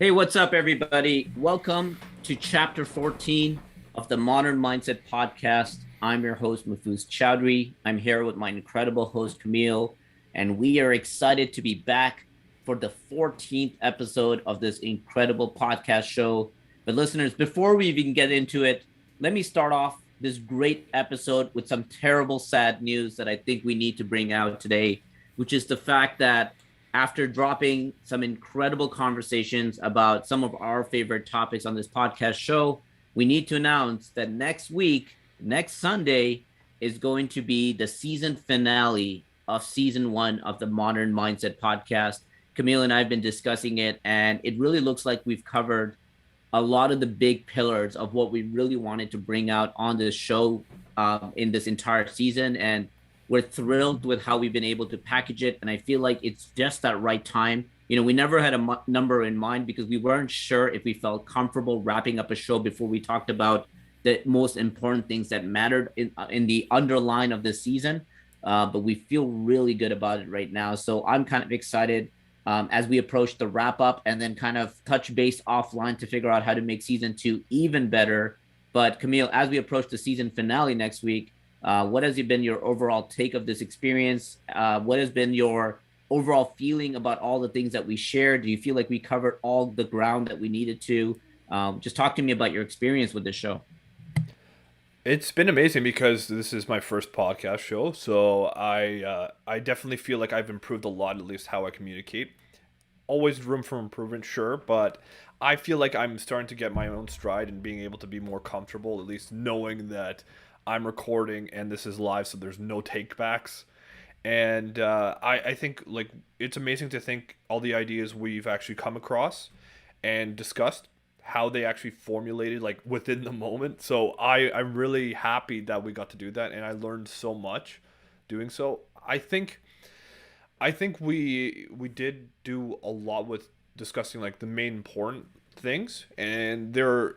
Hey, what's up, everybody? Welcome to chapter 14 of the Modern Mindset Podcast. I'm your host, Mufuz Chowdhury. I'm here with my incredible host, Camille, and we are excited to be back for the 14th episode of this incredible podcast show. But, listeners, before we even get into it, let me start off this great episode with some terrible, sad news that I think we need to bring out today, which is the fact that after dropping some incredible conversations about some of our favorite topics on this podcast show, we need to announce that next week, next Sunday, is going to be the season finale of season 1 of the Modern Mindset Podcast. Camille and I have been discussing it, and it really looks like we've covered a lot of the big pillars of what we really wanted to bring out on this show in this entire season. And we're thrilled with how we've been able to package it. And I feel like it's just that right time. We never had a number in mind because we weren't sure if we felt comfortable wrapping up a show before we talked about the most important things that mattered in the underline of this season. But we feel really good about it right now. So I'm kind of excited as we approach the wrap up and then kind of touch base offline to figure out how to make season 2 even better. But Camille, as we approach the season finale next week, what has been your overall take of this experience? What has been your overall feeling about all the things that we shared? Do you feel like we covered all the ground that we needed to? Just talk to me about your experience with this show. It's been amazing because this is my first podcast show, so I definitely feel like I've improved a lot, at least how I communicate. Always room for improvement, sure, but I feel like I'm starting to get my own stride and being able to be more comfortable, at least knowing that I'm recording and this is live, so there's no takebacks. And I think like it's amazing to think all the ideas we've actually come across and discussed how they actually formulated like within the moment. So I'm really happy that we got to do that and I learned so much doing so. I think we did do a lot with discussing like the main important things, and there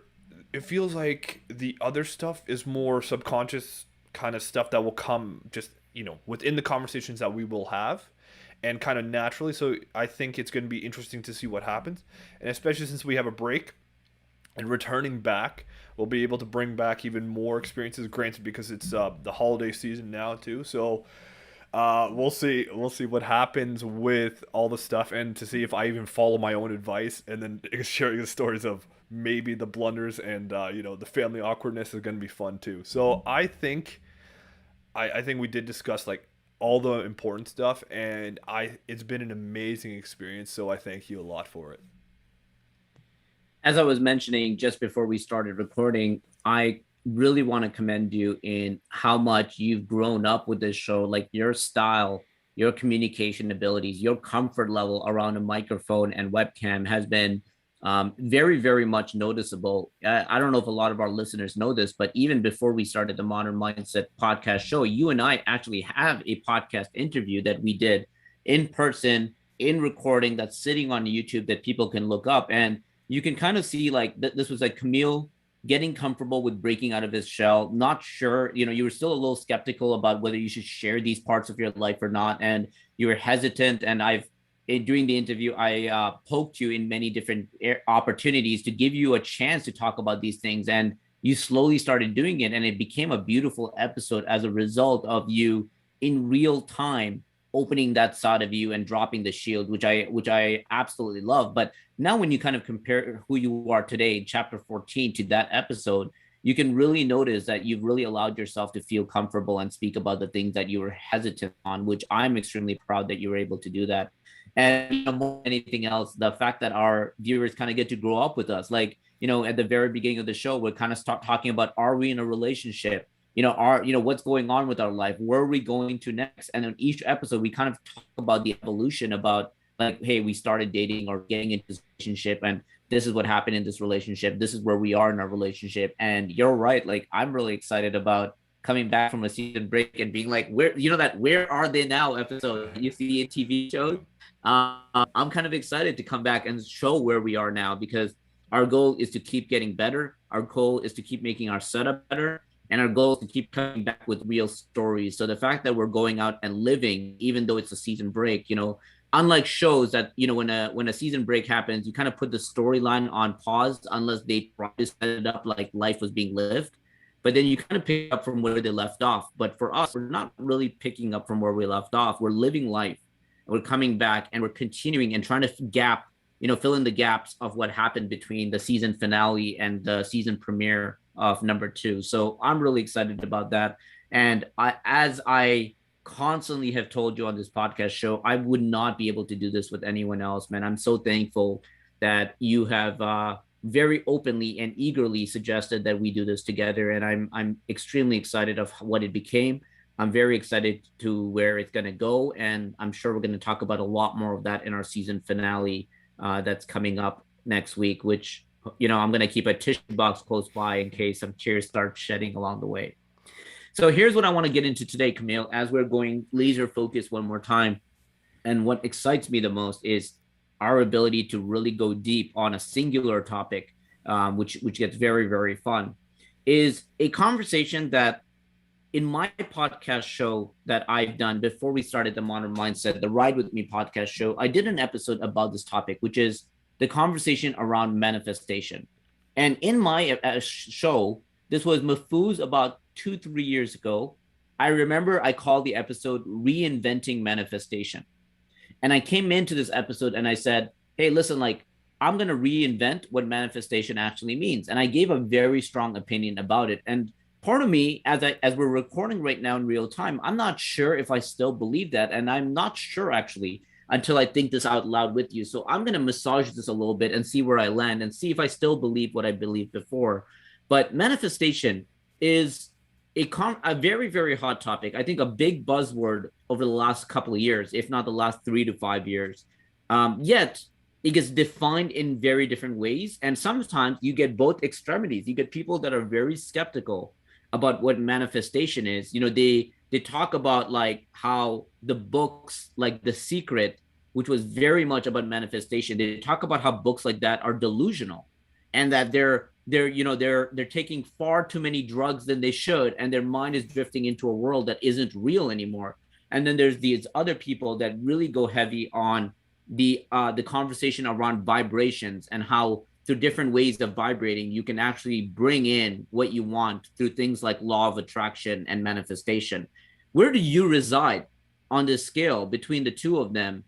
it feels like the other stuff is more subconscious kind of stuff that will come just within the conversations that we will have and kind of naturally. So I think it's going to be interesting to see what happens, and especially since we have a break and returning back, we'll be able to bring back even more experiences, granted because it's the holiday season now too. So we'll see. We'll see what happens with all the stuff, and to see if I even follow my own advice, and then sharing the stories of maybe the blunders and the family awkwardness is going to be fun too. So I think we did discuss like all the important stuff, and it's been an amazing experience. So I thank you a lot for it. As I was mentioning just before we started recording, I really want to commend you in how much you've grown up with this show. Like your style, your communication abilities, your comfort level around a microphone and webcam has been very, very much noticeable. I don't know if a lot of our listeners know this, but even before we started the Modern Mindset podcast show, you and I actually have a podcast interview that we did in person, in recording, that's sitting on YouTube that people can look up. And you can kind of see like this was like Camille getting comfortable with breaking out of his shell, not sure, you were still a little skeptical about whether you should share these parts of your life or not. And you were hesitant. And during the interview, I poked you in many different opportunities to give you a chance to talk about these things. And you slowly started doing it. And it became a beautiful episode as a result of you in real time opening that side of you and dropping the shield, which I absolutely love. But now when you kind of compare who you are today in chapter 14 to that episode, you can really notice that you've really allowed yourself to feel comfortable and speak about the things that you were hesitant on, which I'm extremely proud that you were able to do that. And more than anything else, the fact that our viewers kind of get to grow up with us, like, at the very beginning of the show, we're kind of start talking about, are we in a relationship? What's going on with our life? Where are we going to next? And in each episode, we kind of talk about the evolution about like, hey, we started dating or getting into this relationship, and this is what happened in this relationship. This is where we are in our relationship. And you're right. Like, I'm really excited about coming back from a season break and being like, where are they now episode you see in TV shows. I'm kind of excited to come back and show where we are now, because our goal is to keep getting better. Our goal is to keep making our setup better. And our goal is to keep coming back with real stories. So the fact that we're going out and living, even though it's a season break, unlike shows that, when a season break happens, you kind of put the storyline on pause unless they try to set it up like life was being lived. But then you kind of pick up from where they left off. But for us, we're not really picking up from where we left off. We're living life. We're coming back and we're continuing and trying to fill in the gaps of what happened between the season finale and the season premiere of number two. So I'm really excited about that. And as I constantly have told you on this podcast show, I would not be able to do this with anyone else, man. I'm so thankful that you have very openly and eagerly suggested that we do this together, and I'm extremely excited of what it became. I'm very excited to where it's going to go, and I'm sure we're going to talk about a lot more of that in our season finale that's coming up next week. Which I'm going to keep a tissue box close by in case some tears start shedding along the way. So here's what I want to get into today, Camille, as we're going laser focused one more time. And what excites me the most is our ability to really go deep on a singular topic, which gets very, very fun, is a conversation that in my podcast show that I've done before we started the Modern Mindset, the Ride With Me podcast show, I did an episode about this topic, which is the conversation around manifestation. And in my show, this was Mafuz about 2-3 years ago. I remember I called the episode Reinventing Manifestation. And I came into this episode and I said, hey, listen, like, I'm going to reinvent what manifestation actually means. And I gave a very strong opinion about it. And part of me, as we're recording right now in real time, I'm not sure if I still believe that. And I'm not sure actually until I think this out loud with you. So I'm going to massage this a little bit and see where I land and see if I still believe what I believed before. But manifestation is a very, very hot topic. I think a big buzzword over the last couple of years, if not the last 3 to 5 years. Yet it gets defined in very different ways. And sometimes you get both extremities. You get people that are very skeptical about what manifestation is. They talk about like how the books like The Secret, which was very much about manifestation, they talk about how books like that are delusional and that they're taking far too many drugs than they should, and their mind is drifting into a world that isn't real anymore. And then there's these other people that really go heavy on the conversation around vibrations and how through different ways of vibrating you can actually bring in what you want through things like law of attraction and manifestation. Where do you reside on this scale between the two of them?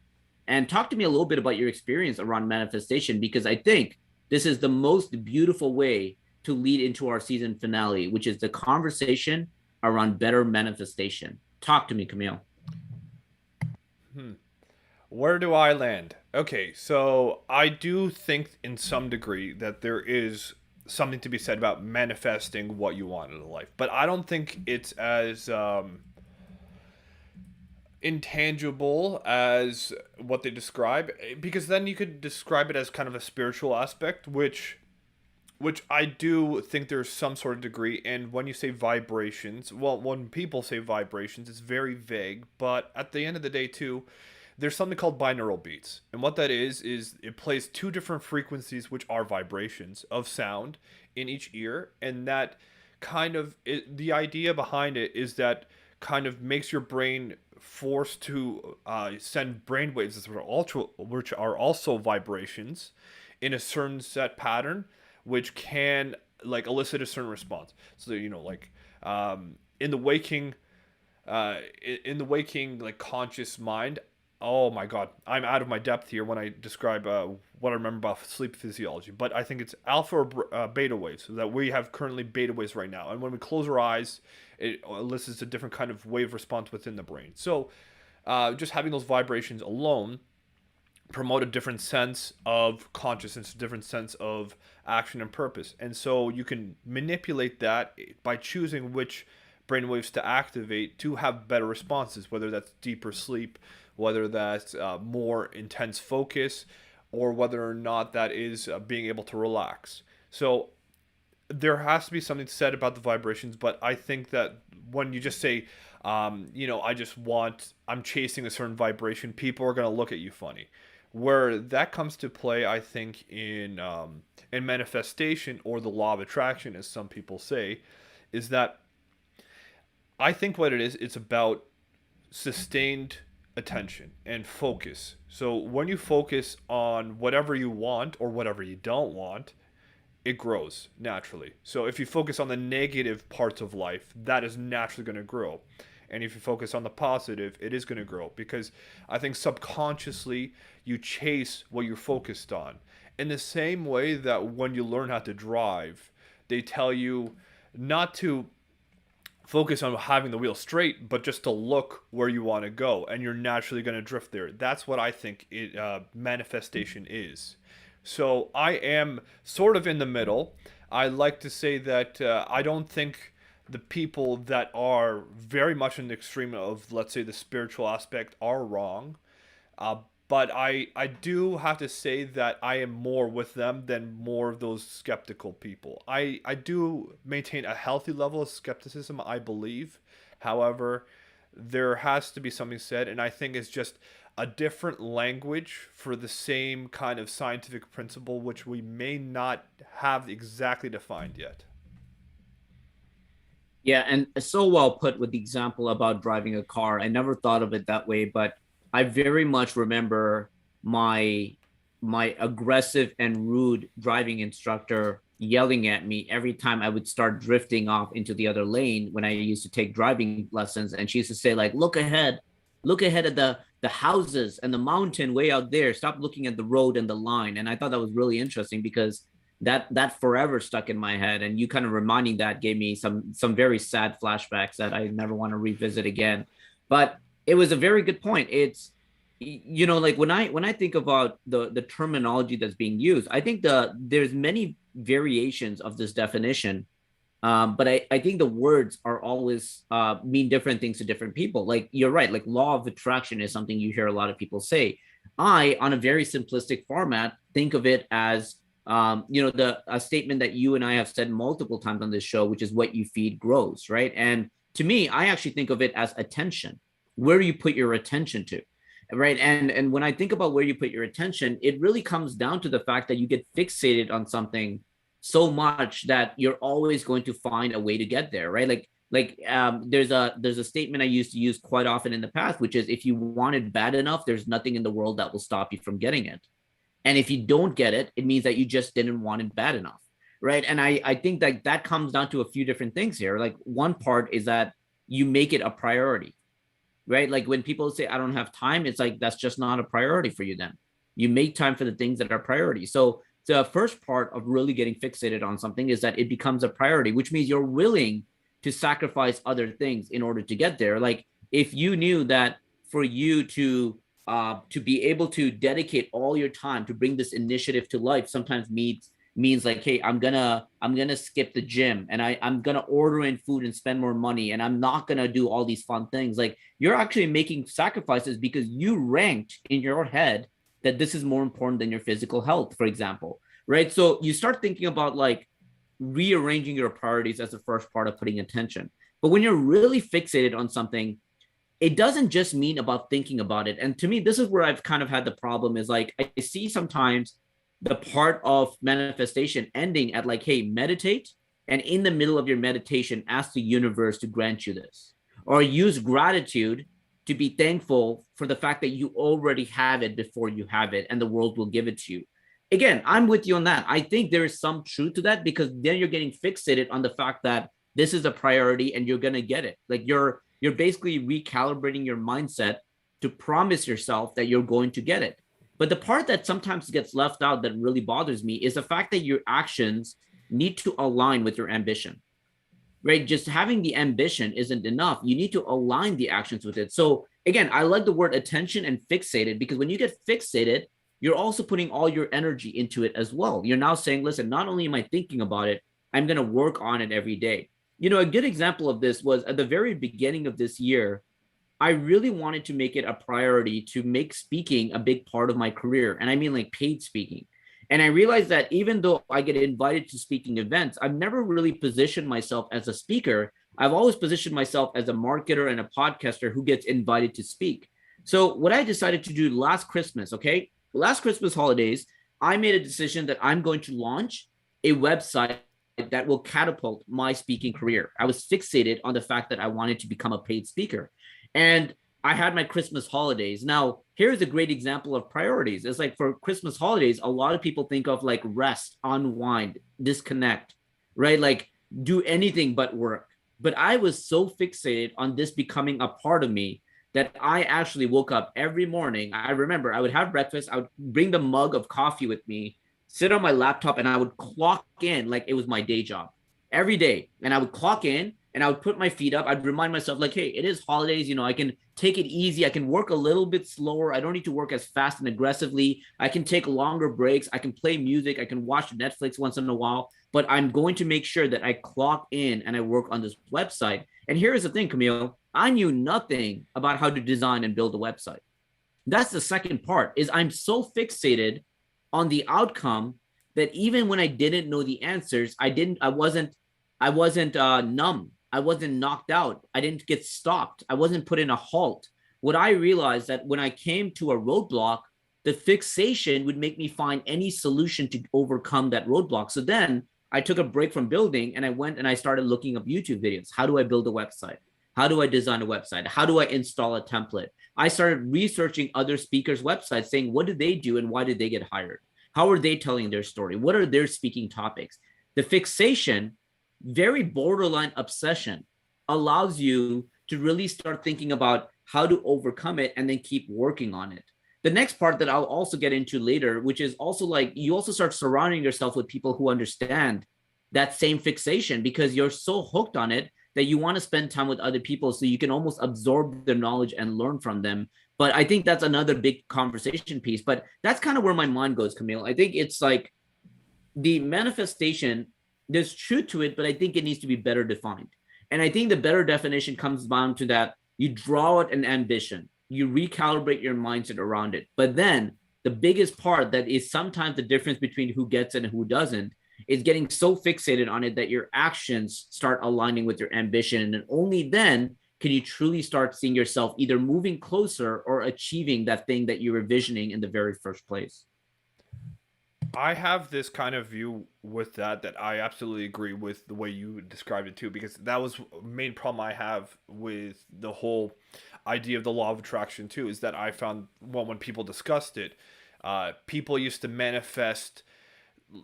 And talk to me a little bit about your experience around manifestation, because I think this is the most beautiful way to lead into our season finale, which is the conversation around better manifestation. Talk to me, Camille. Where do I land? Okay, so I do think in some degree that there is something to be said about manifesting what you want in life, but I don't think it's as intangible as what they describe, because then you could describe it as kind of a spiritual aspect, which I do think there's some sort of degree. And when you say vibrations, well, when people say vibrations, it's very vague, but at the end of the day too, there's something called binaural beats. And what that is it plays two different frequencies, which are vibrations of sound in each ear. And that the idea behind it is that kind of makes your brain forced to send brain waves which are also vibrations in a certain set pattern, which can like elicit a certain response. So like in the waking like conscious mind. Oh my god, I'm out of my depth here when I describe what I remember about sleep physiology, but I think it's alpha or beta waves, so that we have currently beta waves right now, and when we close our eyes it elicits a different kind of wave response within the brain. So just having those vibrations alone promote a different sense of consciousness, a different sense of action and purpose. And so you can manipulate that by choosing which brainwaves to activate to have better responses, whether that's deeper sleep, whether that's more intense focus, or whether or not that is being able to relax. So there has to be something said about the vibrations, but I think that when you just say, I'm chasing a certain vibration, people are going to look at you funny. Where that comes to play, I think, in manifestation, or the law of attraction, as some people say, is that I think what it is, it's about sustained attention and focus. So when you focus on whatever you want or whatever you don't want, it grows naturally. So if you focus on the negative parts of life, that is naturally going to grow. And if you focus on the positive, it is going to grow, because I think subconsciously you chase what you're focused on. In the same way that when you learn how to drive, they tell you not to focus on having the wheel straight, but just to look where you want to go, and you're naturally going to drift there. That's what I think manifestation is. So I am sort of in the middle. I like to say that I don't think the people that are very much in the extreme of, let's say, the spiritual aspect are wrong. Uh, but I do have to say that I am more with them than more of those skeptical people. I do maintain a healthy level of skepticism, I believe. However, there has to be something said, and I think it's just a different language for the same kind of scientific principle, which we may not have exactly defined yet. Yeah, and so well put with the example about driving a car. I never thought of it that way, but I very much remember my my aggressive and rude driving instructor yelling at me every time I would start drifting off into the other lane when I used to take driving lessons. And she used to say, like, look ahead at the houses and the mountain way out there. Stop looking at the road and the line. And I thought that was really interesting because that forever stuck in my head, and you kind of reminding that gave me some very sad flashbacks that I never want to revisit again. But it was a very good point. It's, you know, like when I think about the terminology that's being used, I think there's many variations of this definition. But I think the words are always mean different things to different people. Like, you're right, like law of attraction is something you hear a lot of people say. I, on a very simplistic format, think of it as, you know, the a statement that you and I have said multiple times on this show, which is what you feed grows, right? And to me, I actually think of it as attention. Where you put your attention to, right? And when I think about where you put your attention, it really comes down to the fact that you get fixated on something so much that you're always going to find a way to get there, right? There's a statement I used to use quite often in the past, which is, if you want it bad enough, there's nothing in the world that will stop you from getting it. And if you don't get it, it means that you just didn't want it bad enough, right? And I think that that comes down to a few different things here. Like, one part is that you make it a priority, right? Like, when people say I don't have time, it's like, that's just not a priority for you. Then you make time for the things that are priority. So the first part of really getting fixated on something is that it becomes a priority, which means you're willing to sacrifice other things in order to get there. Like, if you knew that for you to be able to dedicate all your time to bring this initiative to life sometimes means like, hey, I'm gonna skip the gym, and I'm gonna order in food and spend more money, and I'm not gonna do all these fun things. Like, you're actually making sacrifices because you ranked in your head that this is more important than your physical health, for example, right? So you start thinking about, like, rearranging your priorities as the first part of putting attention. But when you're really fixated on something, it doesn't just mean about thinking about it. And to me, this is where I've kind of had the problem, is like, I see sometimes the part of manifestation ending at, like, hey, meditate, and in the middle of your meditation, ask the universe to grant you this, or use gratitude to be thankful for the fact that you already have it before you have it, and the world will give it to you. Again, I'm with you on that. I think there is some truth to that, because then you're getting fixated on the fact that this is a priority and you're going to get it. Like, you're basically recalibrating your mindset to promise yourself that you're going to get it. But the part that sometimes gets left out that really bothers me is the fact that your actions need to align with your ambition, right? Just having the ambition isn't enough. You need to align the actions with it. So again, I like the word attention and fixated, because when you get fixated, you're also putting all your energy into it as well. You're now saying, listen, not only am I thinking about it, I'm going to work on it every day. You know, a good example of this was at the very beginning of this year. I really wanted to make it a priority to make speaking a big part of my career. And I mean, like, paid speaking. And I realized that even though I get invited to speaking events, I've never really positioned myself as a speaker. I've always positioned myself as a marketer and a podcaster who gets invited to speak. So what I decided to do last Christmas, okay, last Christmas holidays, I made a decision that I'm going to launch a website that will catapult my speaking career. I was fixated on the fact that I wanted to become a paid speaker. And I had my Christmas holidays. Now, here's a great example of priorities. It's like for Christmas holidays, a lot of people think of like rest, unwind, disconnect, right? Like do anything but work. But I was so fixated on this becoming a part of me that I actually woke up every morning. I remember I would have breakfast, I would bring the mug of coffee with me, sit on my laptop, and I would clock in like it was my day job every day. And I would clock in and I would put my feet up. I'd remind myself, like, hey, it is holidays. You know, I can take it easy. I can work a little bit slower. I don't need to work as fast and aggressively. I can take longer breaks. I can play music. I can watch Netflix once in a while. But I'm going to make sure that I clock in and I work on this website. And here's the thing, Camille, I knew nothing about how to design and build a website. That's the second part is I'm so fixated on the outcome that even when I didn't know the answers, I wasn't numb. I wasn't knocked out. I didn't get stopped. I wasn't put in a halt. What I realized that when I came to a roadblock, the fixation would make me find any solution to overcome that roadblock. So then I took a break from building and I went and I started looking up YouTube videos. How do I build a website? How do I design a website? How do I install a template? I started researching other speakers' websites, saying, what did they do and why did they get hired? How are they telling their story? What are their speaking topics? The fixation, very borderline obsession, allows you to really start thinking about how to overcome it and then keep working on it. The next part that I'll also get into later, which is also like you also start surrounding yourself with people who understand that same fixation because you're so hooked on it that you want to spend time with other people so you can almost absorb their knowledge and learn from them. But I think that's another big conversation piece. But that's kind of where my mind goes, Camille. I think it's like the manifestation, there's truth to it, but I think it needs to be better defined. And I think the better definition comes down to that you draw out an ambition, you recalibrate your mindset around it. But then the biggest part that is sometimes the difference between who gets it and who doesn't is getting so fixated on it that your actions start aligning with your ambition. And only then can you truly start seeing yourself either moving closer or achieving that thing that you were visioning in the very first place. I have this kind of view with that I absolutely agree with the way you described it too, because that was a main problem I have with the whole idea of the law of attraction too, is that I found, well, when people discussed it, people used to manifest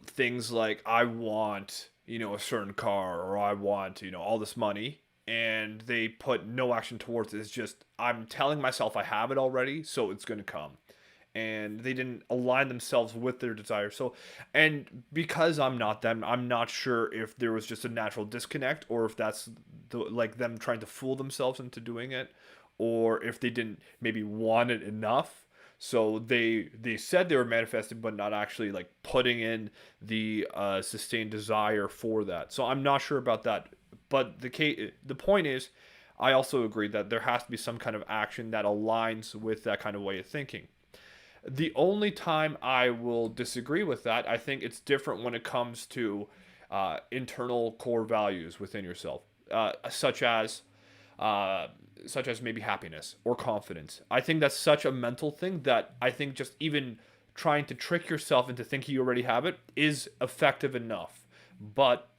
things like, I want, a certain car, or I want, all this money, and they put no action towards it. It's just, I'm telling myself I have it already, so it's going to come. And they didn't align themselves with their desire. So, and because I'm not them, I'm not sure if there was just a natural disconnect, or if that's like them trying to fool themselves into doing it, or if they didn't maybe want it enough. So they said they were manifesting, but not actually like putting in the sustained desire for that. So I'm not sure about that. But the point is, I also agree that there has to be some kind of action that aligns with that kind of way of thinking. The only time I will disagree with that, I think it's different when it comes to internal core values within yourself, uh, such as maybe happiness or confidence. I think that's such a mental thing that I think just even trying to trick yourself into thinking you already have it is effective enough. But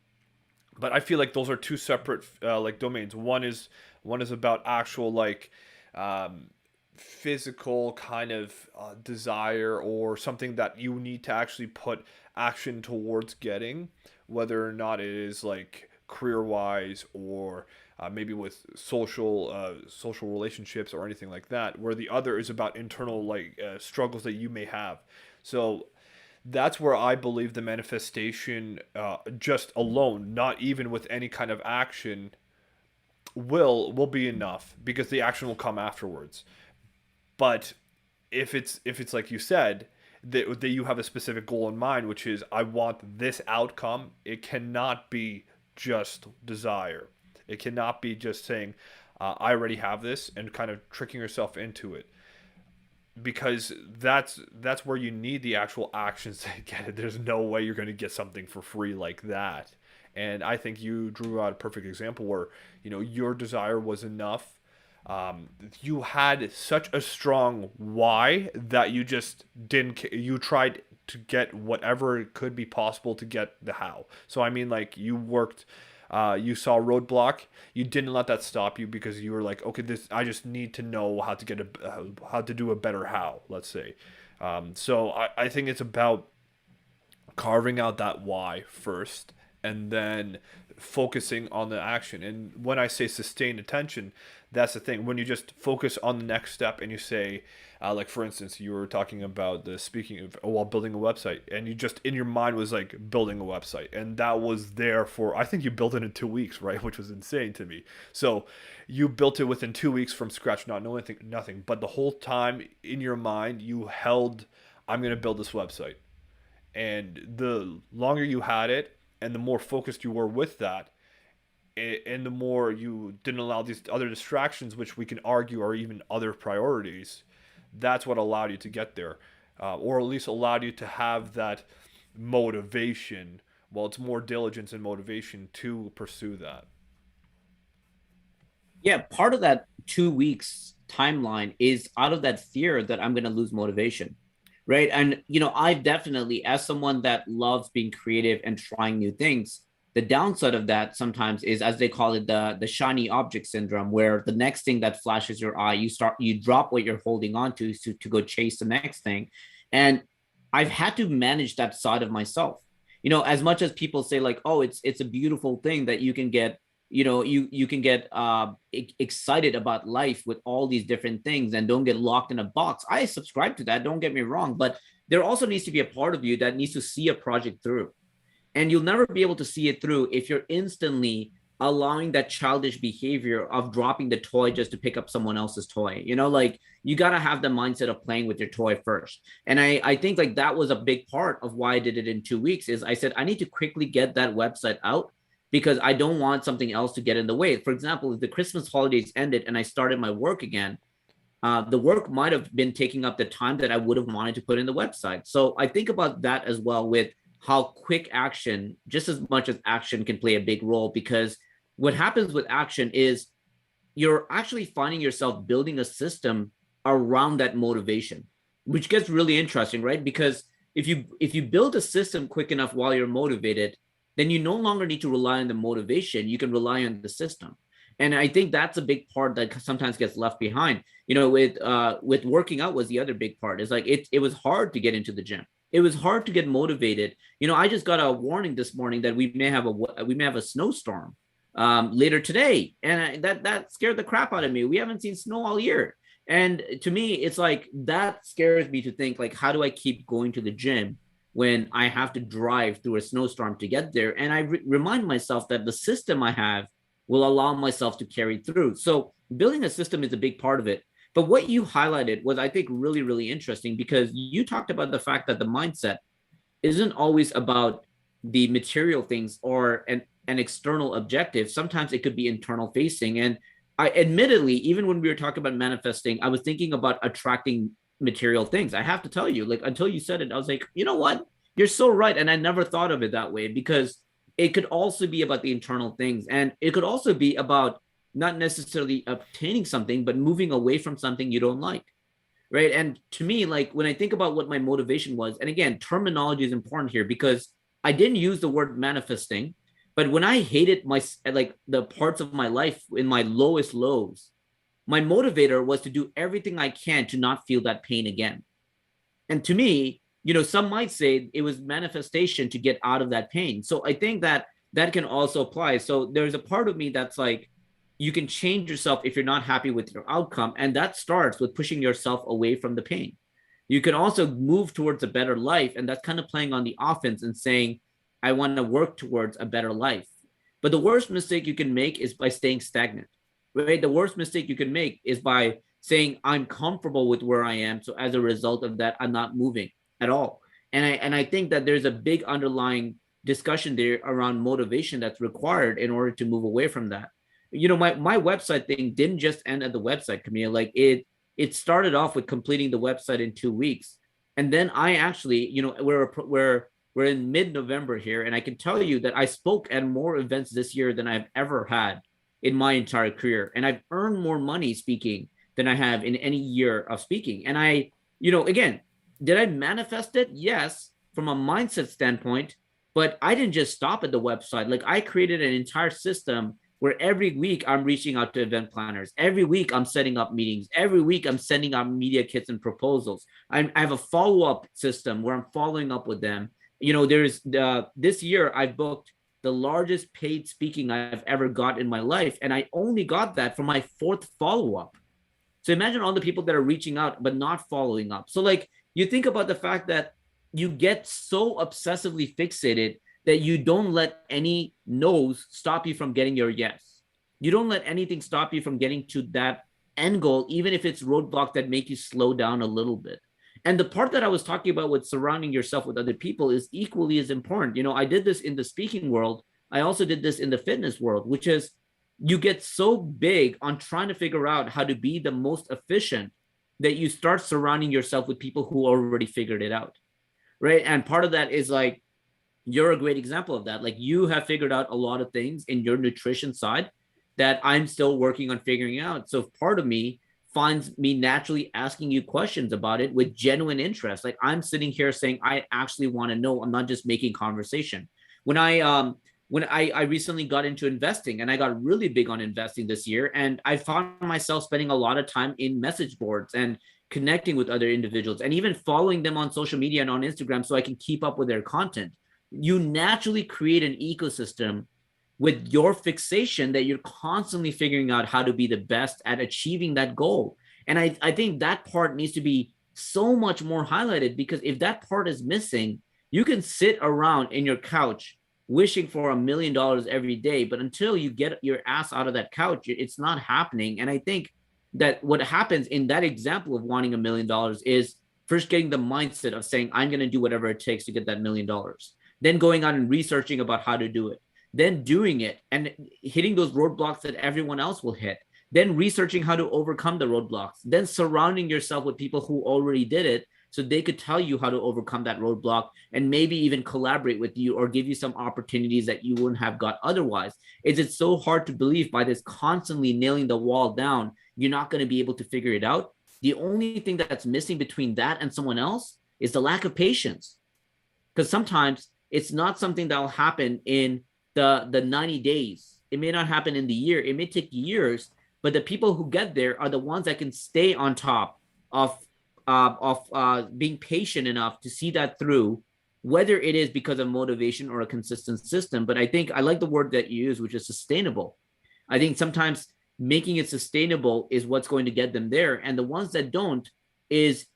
I feel like those are two separate like domains. One is about actual like physical kind of desire, or something that you need to actually put action towards getting, whether or not it is like career wise, or maybe with social relationships or anything like that, where the other is about internal like struggles that you may have. So that's where I believe the manifestation, just alone, not even with any kind of action, will be enough, because the action will come afterwards. But if it's like you said, that you have a specific goal in mind, which is, I want this outcome, it cannot be just desire. It cannot be just saying, I already have this, and kind of tricking yourself into it, because that's where you need the actual actions to get it. There's no way you're going to get something for free like that. And I think you drew out a perfect example where, your desire was enough. You had such a strong why that you just didn't. You tried to get whatever could be possible to get the how. So I mean, like, you worked you saw a roadblock, you didn't let that stop you because you were like, okay, this I just need to know how to get how to do a better how, let's say. So I think it's about carving out that why first and then focusing on the action. And when I say sustained attention, that's the thing. When you just focus on the next step and you say, like for instance, you were talking about the speaking of while building a website, and you just in your mind was like building a website, and that was there for I think you built it in 2 weeks, right? Which was insane to me. So you built it within 2 weeks from scratch, not knowing anything, nothing, but the whole time in your mind you held, I'm gonna build this website, and the longer you had it and the more focused you were with that, and the more you didn't allow these other distractions, which we can argue are even other priorities, that's what allowed you to get there, or at least allowed you to have that motivation. Well, it's more diligence and motivation to pursue that. Yeah, part of that 2 weeks timeline is out of that fear that I'm going to lose motivation. Right. And, I've definitely, as someone that loves being creative and trying new things, the downside of that sometimes is, as they call it, the shiny object syndrome, where the next thing that flashes your eye, you drop what you're holding on to go chase the next thing. And I've had to manage that side of myself. As much as people say like, oh, it's a beautiful thing that you can get, you can get excited about life with all these different things and don't get locked in a box. I subscribe to that, don't get me wrong, but there also needs to be a part of you that needs to see a project through. And you'll never be able to see it through if you're instantly allowing that childish behavior of dropping the toy just to pick up someone else's toy. Like you got to have the mindset of playing with your toy first. And I think like that was a big part of why I did it in 2 weeks is I said, I need to quickly get that website out because I don't want something else to get in the way. For example, if the Christmas holidays ended and I started my work again, the work might have been taking up the time that I would have wanted to put in the website. So I think about that as well with how quick action, just as much as action can play a big role, because what happens with action is you're actually finding yourself building a system around that motivation, which gets really interesting, right? Because if you build a system quick enough while you're motivated, then you no longer need to rely on the motivation. You can rely on the system. And I think that's a big part that sometimes gets left behind. With working out was the other big part. Is like it was hard to get into the gym. It was hard to get motivated. I just got a warning this morning that we may have a snowstorm later today, and that scared the crap out of me. We haven't seen snow all year, and to me, it's like that scares me to think like, how do I keep going to the gym when I have to drive through a snowstorm to get there? And I remind myself that the system I have will allow myself to carry through. So building a system is a big part of it. But what you highlighted was, I think, really, really interesting because you talked about the fact that the mindset isn't always about the material things or an external objective. Sometimes it could be internal facing. And I admittedly, even when we were talking about manifesting, I was thinking about attracting material things. I have to tell you, like, until you said it, I was like, you know what? You're so right. And I never thought of it that way because it could also be about the internal things. And it could also be about not necessarily obtaining something, but moving away from something you don't like. Right. And to me, like when I think about what my motivation was, and again, terminology is important here because I didn't use the word manifesting, but when I hated like the parts of my life in my lowest lows, my motivator was to do everything I can to not feel that pain again. And to me, some might say it was manifestation to get out of that pain. So I think that that can also apply. So there's a part of me that's like, you can change yourself if you're not happy with your outcome. And that starts with pushing yourself away from the pain. You can also move towards a better life. And that's kind of playing on the offense and saying, I want to work towards a better life. But the worst mistake you can make is by staying stagnant, right? The worst mistake you can make is by saying, I'm comfortable with where I am. So as a result of that, I'm not moving at all. And I think that there's a big underlying discussion there around motivation that's required in order to move away from that. My website thing didn't just end at the website, Camille. Like it started off with completing the website in 2 weeks. And then I actually, we're in mid-November here. And I can tell you that I spoke at more events this year than I've ever had in my entire career. And I've earned more money speaking than I have in any year of speaking. And again, did I manifest it? Yes. From a mindset standpoint, But I didn't just stop at the website. Like I created an entire system where every week I'm reaching out to event planners. Every week I'm setting up meetings. Every week I'm sending out media kits and proposals. I have a follow up system where I'm following up with them. You know, there's this year I've booked the largest paid speaking I've ever got in my life, and I only got that for my fourth follow up. So imagine all the people that are reaching out but not following up. So like you think about the fact that you get so obsessively fixated that you don't let any no's stop you from getting your yes. You don't let anything stop you from getting to that end goal, even if it's roadblocks that make you slow down a little bit. And the part that I was talking about with surrounding yourself with other people is equally as important. You know, I did this in the speaking world. I also did this in the fitness world, which is you get so big on trying to figure out how to be the most efficient that you start surrounding yourself with people who already figured it out. Right. And part of that is like, you're a great example of that. Like you have figured out a lot of things in your nutrition side that I'm still working on figuring out. So part of me finds me naturally asking you questions about it with genuine interest. Like I'm sitting here saying, I actually want to know. I'm not just making conversation. When I recently got into investing and I got really big on investing this year, and I found myself spending a lot of time in message boards and connecting with other individuals and even following them on social media and on Instagram so I can keep up with their content. You naturally create an ecosystem with your fixation that you're constantly figuring out how to be the best at achieving that goal. And I think that part needs to be so much more highlighted, because if that part is missing, you can sit around in your couch wishing for $1 million every day, but until you get your ass out of that couch, it's not happening. And I think that what happens in that example of wanting $1 million is first getting the mindset of saying, I'm going to do whatever it takes to get that $1 million, then going out and researching about how to do it, then doing it and hitting those roadblocks that everyone else will hit, then researching how to overcome the roadblocks, then surrounding yourself with people who already did it so they could tell you how to overcome that roadblock and maybe even collaborate with you or give you some opportunities that you wouldn't have got otherwise. Is it so hard to believe by this constantly nailing the wall down, you're not going to be able to figure it out? The only thing that's missing between that and someone else is the lack of patience. Because sometimes it's not something that will happen in the 90 days. It may not happen in the year. It may take years, but the people who get there are the ones that can stay on top of being patient enough to see that through, whether it is because of motivation or a consistent system. But I think I like the word that you use, which is sustainable. I think sometimes making it sustainable is what's going to get them there. And the ones that don't is,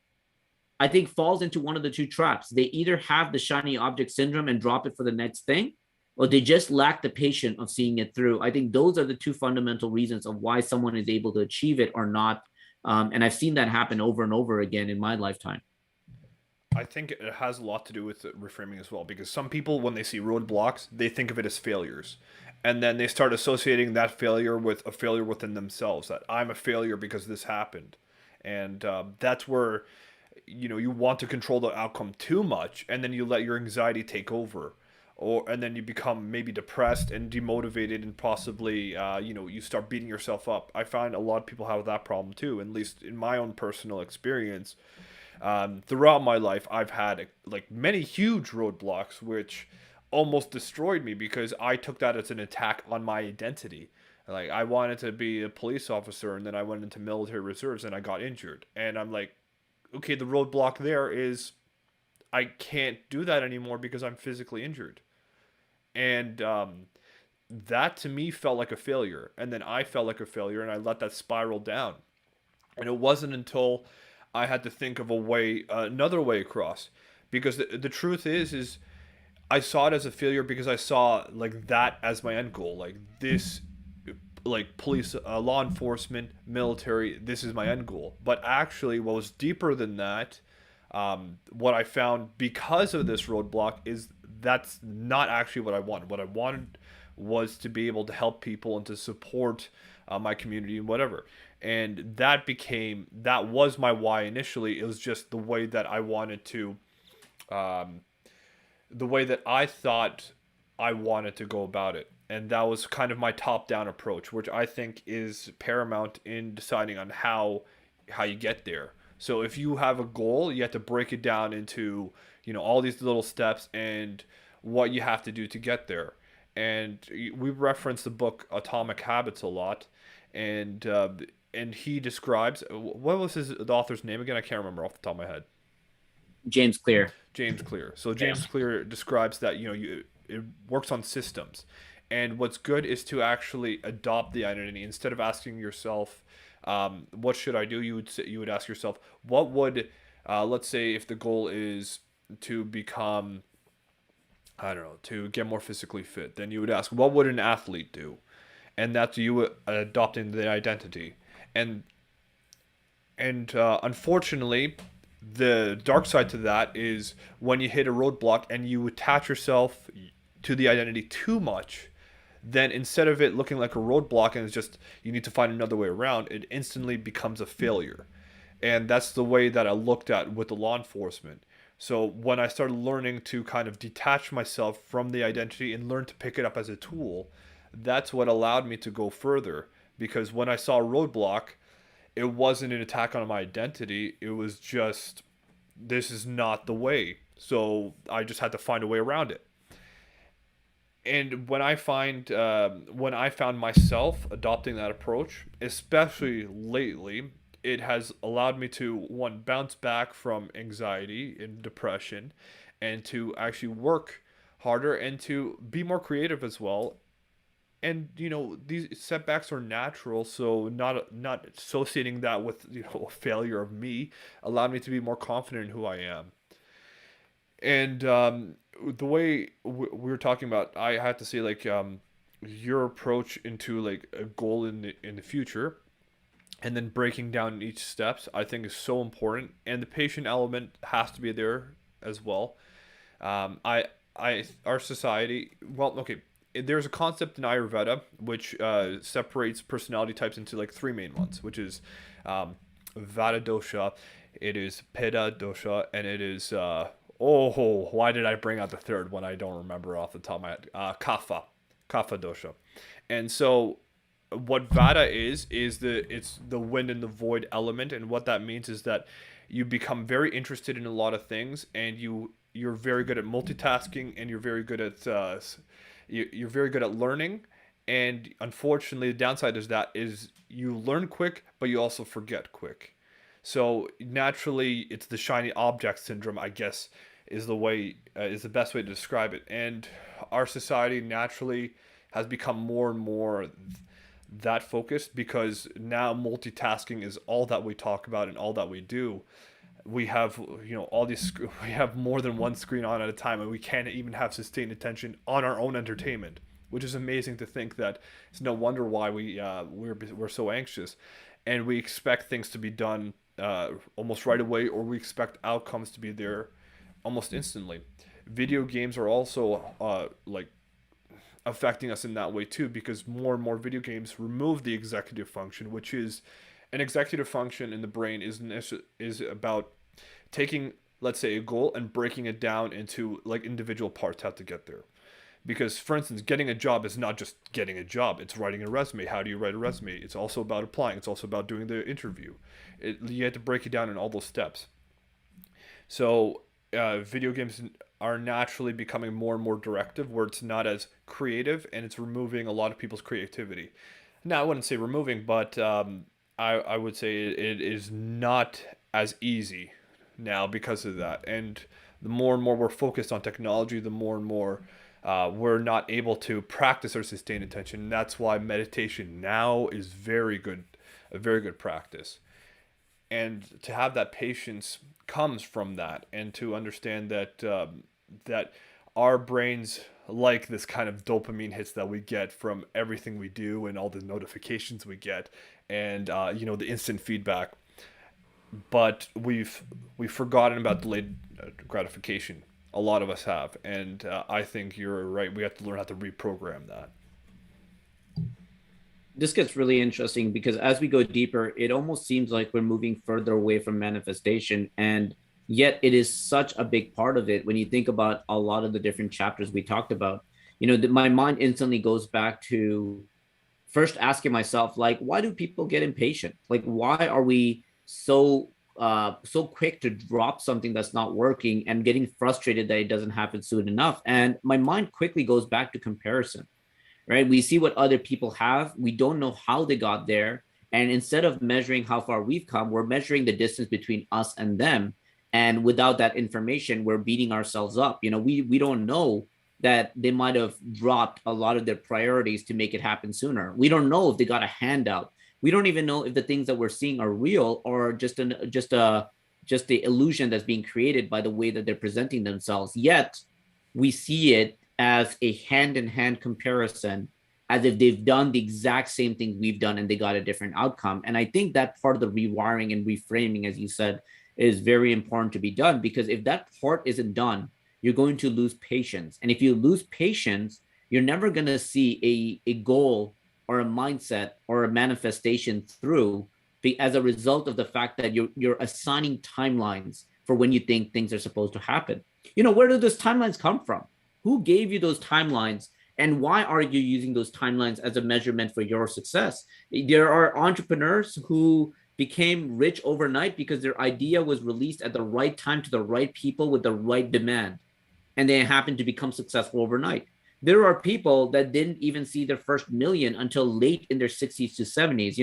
I think, falls into one of the two traps. They either have the shiny object syndrome and drop it for the next thing, or they just lack the patience of seeing it through. I think those are the two fundamental reasons of why someone is able to achieve it or not. And I've seen that happen over and over again in my lifetime. I think it has a lot to do with reframing as well, because some people, when they see roadblocks, they think of it as failures. And then they start associating that failure with a failure within themselves, that I'm a failure because this happened. And that's where, you want to control the outcome too much, and then you let your anxiety take over. And then you become maybe depressed and demotivated, and possibly you start beating yourself up. I find a lot of people have that problem too, at least in my own personal experience. Throughout my life, I've had like many huge roadblocks which almost destroyed me, because I took that as an attack on my identity. Like, I wanted to be a police officer, and then I went into military reserves and I got injured, and I'm like, okay, the roadblock there is I can't do that anymore because I'm physically injured. And that to me felt like a failure. And then I felt like a failure, and I let that spiral down. And it wasn't until I had to think of a way, another way across. Because the truth is I saw it as a failure because I saw like that as my end goal. Like this, like police, law enforcement, military, this is my end goal. But actually, what was deeper than that, what I found because of this roadblock, is that's not actually what I wanted. What I wanted was to be able to help people and to support my community and whatever. And that was my why initially. It was just the way that I wanted to, um, the way that I thought I wanted to go about it. And that was kind of my top-down approach, which I think is paramount in deciding on how you get there. So if you have a goal, you have to break it down into, all these little steps, and what you have to do to get there. And we reference the book Atomic Habits a lot, and he describes, what was the author's name again? I can't remember off the top of my head. James Clear. James Clear. So Yeah. James Clear describes that, it works on systems, and what's good is to actually adopt the identity instead of asking yourself, what should I do? You would ask yourself, what would, let's say, if the goal is to become, I don't know, to get more physically fit, then you would ask, what would an athlete do? And that's you adopting the identity. And unfortunately, the dark side to that is when you hit a roadblock and you attach yourself to the identity too much, then instead of it looking like a roadblock and it's just you need to find another way around, it instantly becomes a failure. And that's the way that I looked at with the law enforcement. So when I started learning to kind of detach myself from the identity and learn to pick it up as a tool, that's what allowed me to go further. Because when I saw a roadblock, it wasn't an attack on my identity. It was just, this is not the way. So I just had to find a way around it. And when I found myself adopting that approach, especially lately, it has allowed me to, one, bounce back from anxiety and depression, and to actually work harder and to be more creative as well. And these setbacks are natural, so not associating that with a failure of me allowed me to be more confident in who I am. And the way we were talking about, I had to say, like, your approach into like a goal in the future, and then breaking down each steps, I think is so important, and the patient element has to be there as well. Our society, well, okay, there's a concept in Ayurveda which separates personality types into like three main ones, which is Vata dosha, it is Pitta dosha, and it is oh, why did I bring out the third one? I don't remember off the top of my head. Kapha dosha. And so what Vata is it's the wind and the void element, and what that means is that you become very interested in a lot of things, and you're very good at multitasking, and you're very good at you're very good at learning. And unfortunately, the downside is you learn quick, but you also forget quick. So naturally, it's the shiny object syndrome, I guess, is the best way to describe it. And our society naturally has become more and more that focused, because now multitasking is all that we talk about and all that we do. We have all these we have more than one screen on at a time, and we can't even have sustained attention on our own entertainment, which is amazing to think that. It's no wonder why we're so anxious, and we expect things to be done almost right away, or we expect outcomes to be there almost instantly. Video games are also like affecting us in that way too, because more and more video games remove the executive function, which is an executive function in the brain is about taking, let's say, a goal and breaking it down into like individual parts how to get there. Because, for instance, getting a job is not just getting a job, it's writing a resume. How do you write a resume? It's also about applying, it's also about doing the interview. You have to break it down in all those steps. So video games are naturally becoming more and more directive, where it's not as creative, and it's removing a lot of people's creativity. Now, I wouldn't say removing, but I would say it is not as easy now because of that. And the more and more we're focused on technology, the more and more we're not able to practice or sustain attention. And that's why meditation now is a very good practice. And to have that patience comes from that, and to understand that that our brains like this kind of dopamine hits that we get from everything we do and all the notifications we get, and the instant feedback. But we've forgotten about delayed gratification. A lot of us have, and I think you're right. We have to learn how to reprogram that. This gets really interesting because as we go deeper, it almost seems like we're moving further away from manifestation. And yet it is such a big part of it when you think about a lot of the different chapters we talked about. My mind instantly goes back to first asking myself, like, why do people get impatient? Like, why are we so so quick to drop something that's not working and getting frustrated that it doesn't happen soon enough. And my mind quickly goes back to comparison, right? We see what other people have. We don't know how they got there. And instead of measuring how far we've come, we're measuring the distance between us and them. And without that information, we're beating ourselves up. We don't know that they might have dropped a lot of their priorities to make it happen sooner. We don't know if they got a handout. We don't even know if the things that we're seeing are real or just the illusion that's being created by the way that they're presenting themselves. Yet we see it as a hand-in-hand comparison, as if they've done the exact same thing we've done and they got a different outcome. And I think that part of the rewiring and reframing, as you said, is very important to be done, because if that part isn't done, you're going to lose patience. And if you lose patience, you're never going to see a goal or a mindset or a manifestation through as a result of the fact that you're assigning timelines for when you think things are supposed to happen. Where do those timelines come from? Who gave you those timelines? And why are you using those timelines as a measurement for your success? There are entrepreneurs who became rich overnight because their idea was released at the right time to the right people with the right demand, and they happened to become successful overnight. There are people that didn't even see their first million until late in their 60s to 70s.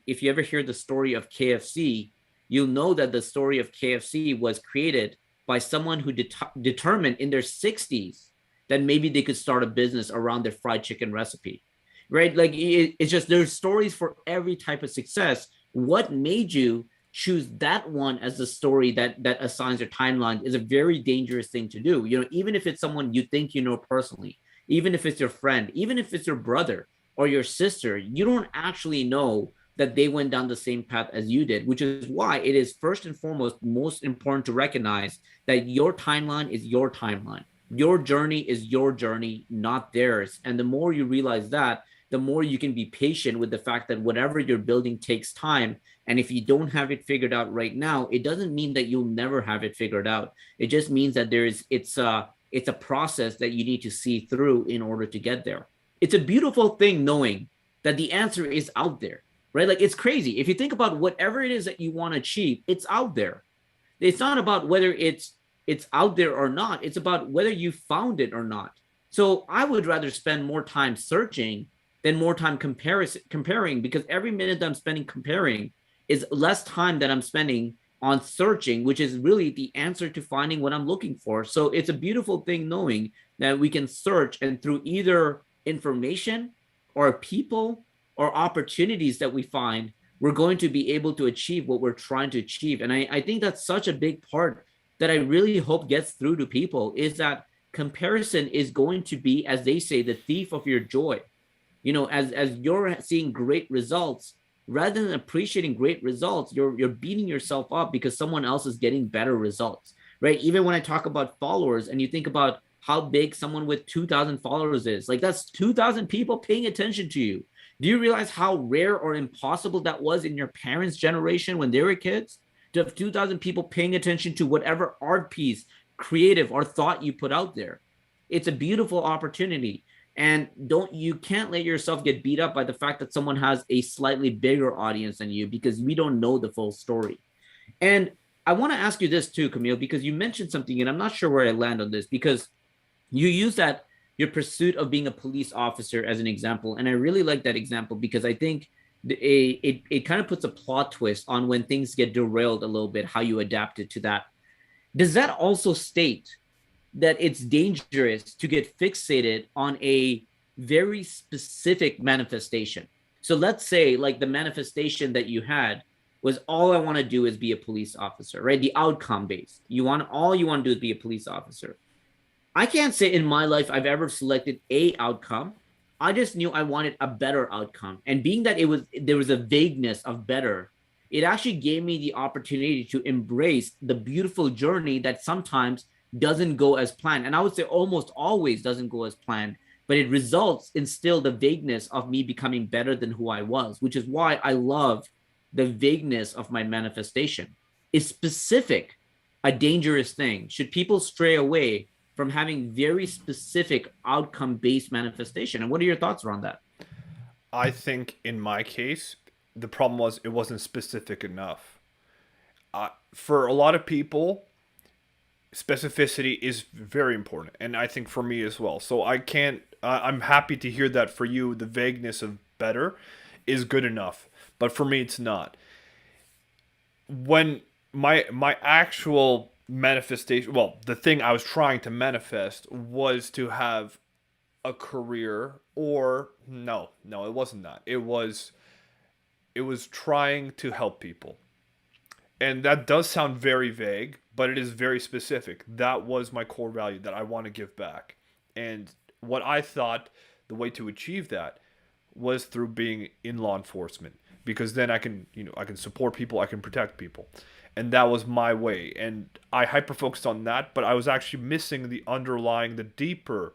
If you ever hear the story of KFC, you'll know that the story of KFC was created by someone who determined in their 60s that maybe they could start a business around their fried chicken recipe, right? Like it's just, there's stories for every type of success. What made you choose that one as the story that assigns your timeline is a very dangerous thing to do. Even if it's someone you think personally, even if it's your friend, even if it's your brother or your sister, you don't actually know that they went down the same path as you did, which is why it is first and foremost most important to recognize that your timeline is your timeline. Your journey is your journey, not theirs. And the more you realize that, the more you can be patient with the fact that whatever you're building takes time. And if you don't have it figured out right now, it doesn't mean that you'll never have it figured out. It just means that it's a process that you need to see through in order to get there. It's a beautiful thing knowing that the answer is out there, right? Like, it's crazy. If you think about whatever it is that you want to achieve, it's out there. It's not about whether it's out there or not. It's about whether you found it or not. So I would rather spend more time searching than more time comparing, because every minute that I'm spending comparing is less time that I'm spending on searching, which is really the answer to finding what I'm looking for. So it's a beautiful thing knowing that we can search, and through either information or people or opportunities that we find, we're going to be able to achieve what we're trying to achieve. And I think that's such a big part that I really hope gets through to people, is that comparison is going to be, as they say, the thief of your joy. As you're seeing great results, rather than appreciating great results, you're beating yourself up because someone else is getting better results, right? Even when I talk about followers and you think about how big someone with 2,000 followers is, like, that's 2,000 people paying attention to you. Do you realize how rare or impossible that was in your parents' generation when they were kids, to have 2,000 people paying attention to whatever art piece, creative, or thought you put out there? It's a beautiful opportunity. And you can't let yourself get beat up by the fact that someone has a slightly bigger audience than you, because we don't know the full story. And I want to ask you this too, Camille, because you mentioned something, and I'm not sure where I land on this, because you use that your pursuit of being a police officer as an example. And I really like that example, because I think it kind of puts a plot twist on when things get derailed a little bit, how you adapted to that. Does that also state that it's dangerous to get fixated on a very specific manifestation? So let's say, like, the manifestation that you had was, all I want to do is be a police officer, right? The outcome based. All you want to do is be a police officer. I can't say in my life I've ever selected a outcome. I just knew I wanted a better outcome. And being that there was a vagueness of better, it actually gave me the opportunity to embrace the beautiful journey that sometimes doesn't go as planned. And I would say almost always doesn't go as planned, but it results in still the vagueness of me becoming better than who I was, which is why I love the vagueness of my manifestation. Is specific a dangerous thing? Should people stray away from having very specific outcome-based manifestation? And what are your thoughts around that? I think in my case, the problem was it wasn't specific enough. For a lot of people, specificity is very important, and I think for me as well. So I can't. I'm happy to hear that for you, the vagueness of better is good enough, but for me, it's not. When my actual manifestation, well, the thing I was trying to manifest was to have a career, or no, it wasn't that. It was trying to help people. And that does sound very vague, but it is very specific. That was my core value, that I want to give back. And what I thought the way to achieve that was through being in law enforcement, because then I can support people, I can protect people. And that was my way. And I hyper focused on that, but I was actually missing the underlying, the deeper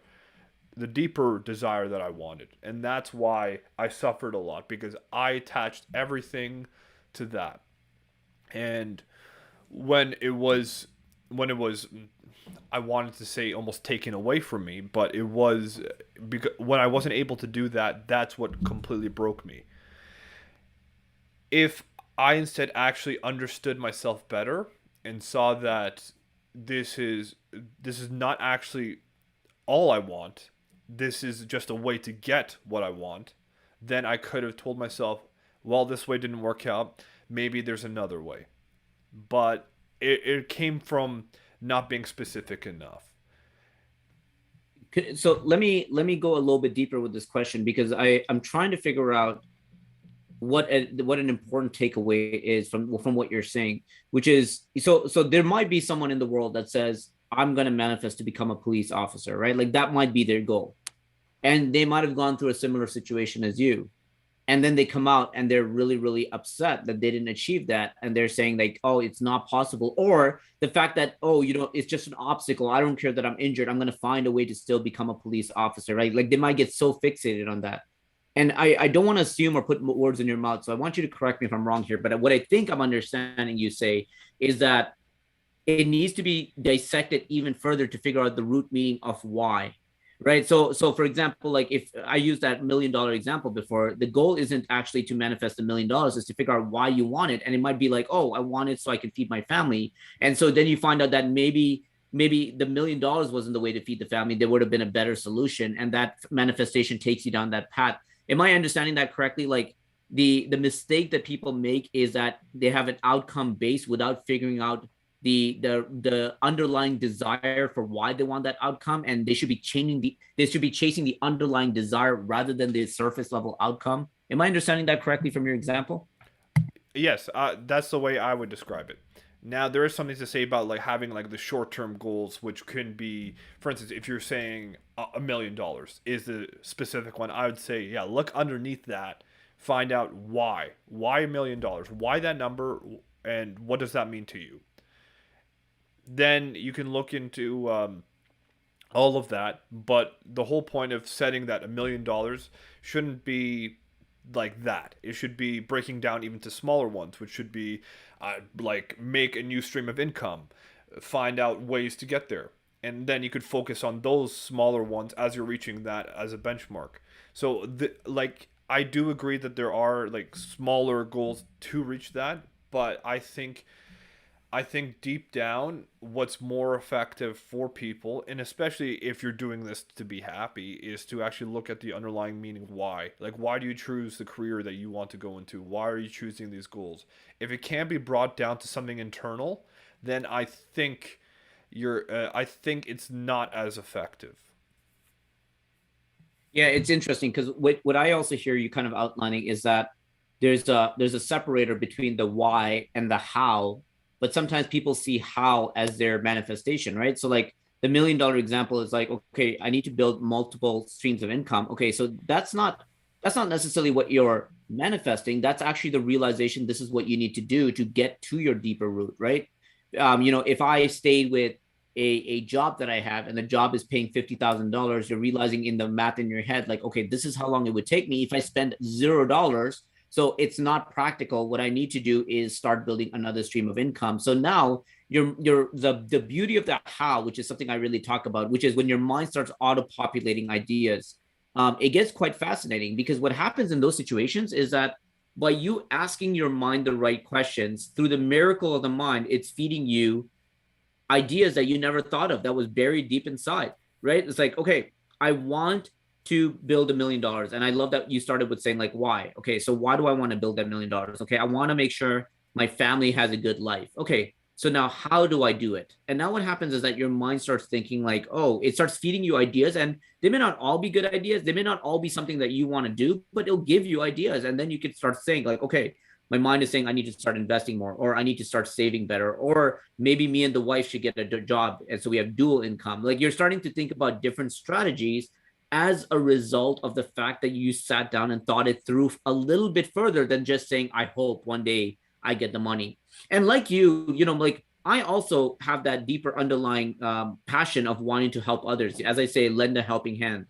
desire that I wanted. And that's why I suffered a lot, because I attached everything to that. And when it was I wanted to say almost taken away from me, but it was because when I wasn't able to do that, that's what completely broke me. If I instead actually understood myself better and saw that this is this is not actually all I want, this is just a way to get what I want, then I could have told myself, well, this way didn't work out, maybe there's another way. But it came from not being specific enough. So let me go a little bit deeper with this question, because I'm trying to figure out what an important takeaway is from what you're saying, which is, so there might be someone in the world that says, I'm going to manifest to become a police officer, right? Like that might be their goal, and they might have gone through a similar situation as you, and then they come out and they're really really upset that they didn't achieve that, and they're saying like, oh, it's not possible, or the fact that, oh, it's just an obstacle, I don't care that I'm injured, I'm going to find a way to still become a police officer, right? Like they might get so fixated on that. And I don't want to assume or put words in your mouth, so I want you to correct me if I'm wrong here, but what I think I'm understanding you say is that it needs to be dissected even further to figure out the root meaning of why, right? So for example, like if I used that $1 million example before, the goal isn't actually to manifest $1 million, is to figure out why you want it. And it might be like, oh, I want it so I can feed my family. And so then you find out that maybe the $1 million wasn't the way to feed the family, there would have been a better solution, and that manifestation takes you down that path. Am I understanding that correctly? Like the mistake that people make is that they have an outcome base without figuring out the underlying desire for why they want that outcome, and they should be chasing the underlying desire rather than the surface level outcome. Am I understanding that correctly from your example? Yes, that's the way I would describe it. Now there is something to say about like having like the short-term goals, which can be, for instance, if you're saying $1 million is the specific one, I would say, yeah, look underneath that, find out why $1 million, why that number, and what does that mean to you. Then you can look into all of that. But the whole point of setting that $1 million shouldn't be like that. It should be breaking down even to smaller ones, which should be like make a new stream of income, find out ways to get there. And then you could focus on those smaller ones as you're reaching that as a benchmark. So, like, I do agree that there are like smaller goals to reach that, but I think deep down, what's more effective for people, and especially if you're doing this to be happy, is to actually look at the underlying meaning why. Like, why do you choose the career that you want to go into? Why are you choosing these goals? If it can't be brought down to something internal, then I think it's not as effective. Yeah, it's interesting because what I also hear you kind of outlining is that there's a separator between the why and the how, but sometimes people see how as their manifestation, right? So like the $1 million example is like, okay, I need to build multiple streams of income. Okay, so that's not necessarily what you're manifesting. That's actually the realization this is what you need to do to get to your deeper root, right? If I stayed with a job that I have and the job is paying $50,000, you're realizing in the math in your head, like, okay, this is how long it would take me if I spend $0. So it's not practical. What I need to do is start building another stream of income. So now the beauty of the how, which is something I really talk about, which is when your mind starts auto-populating ideas, it gets quite fascinating because what happens in those situations is that by you asking your mind the right questions through the miracle of the mind, it's feeding you ideas that you never thought of that was buried deep inside, right? It's like, okay, I want to build $1 million. And I love that you started with saying, like, why? Okay, so why do I want to build that $1 million? Okay, I want to make sure my family has a good life. Okay, so now how do I do it? And now what happens is that your mind starts thinking, like, oh, it starts feeding you ideas, and they may not all be good ideas. They may not all be something that you want to do, but it'll give you ideas. And then you can start saying, like, okay, my mind is saying I need to start investing more, or I need to start saving better, or maybe me and the wife should get a job, and so we have dual income. Like, you're starting to think about different strategies as a result of the fact that you sat down and thought it through a little bit further than just saying, I hope one day I get the money. And like you know, like, I also have that deeper underlying passion of wanting to help others. As I say, lend a helping hand.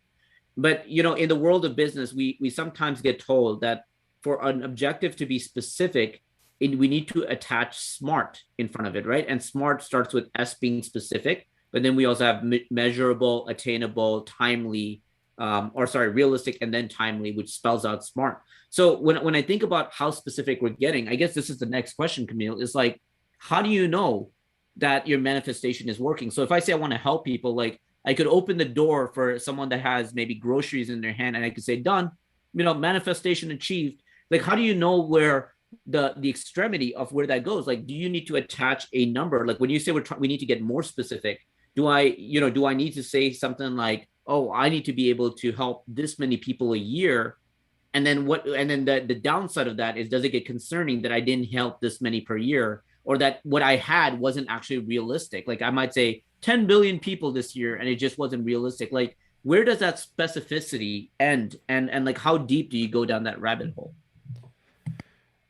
But you know, in the world of business, we sometimes get told that for an objective to be specific, we need to attach smart in front of it, right? And smart starts with S, being specific, but then we also have measurable, attainable, timely, or sorry, realistic, and then timely, which spells out smart. So when I think about how specific we're getting, I guess this is the next question, Camille, is like, how do you know that your manifestation is working? So if I say I want to help people, like, I could open the door for someone that has maybe groceries in their hand, and I could say, done, you know, manifestation achieved. Like, how do you know where the extremity of where that goes? Like, do you need to attach a number? Like, when you say we need to get more specific, do I need to say something like, oh, I need to be able to help this many people a year? And then the downside of that is, does it get concerning that I didn't help this many per year, or that what I had wasn't actually realistic? Like, I might say 10 billion people this year, and it just wasn't realistic. Like, where does that specificity end? And like, how deep do you go down that rabbit hole?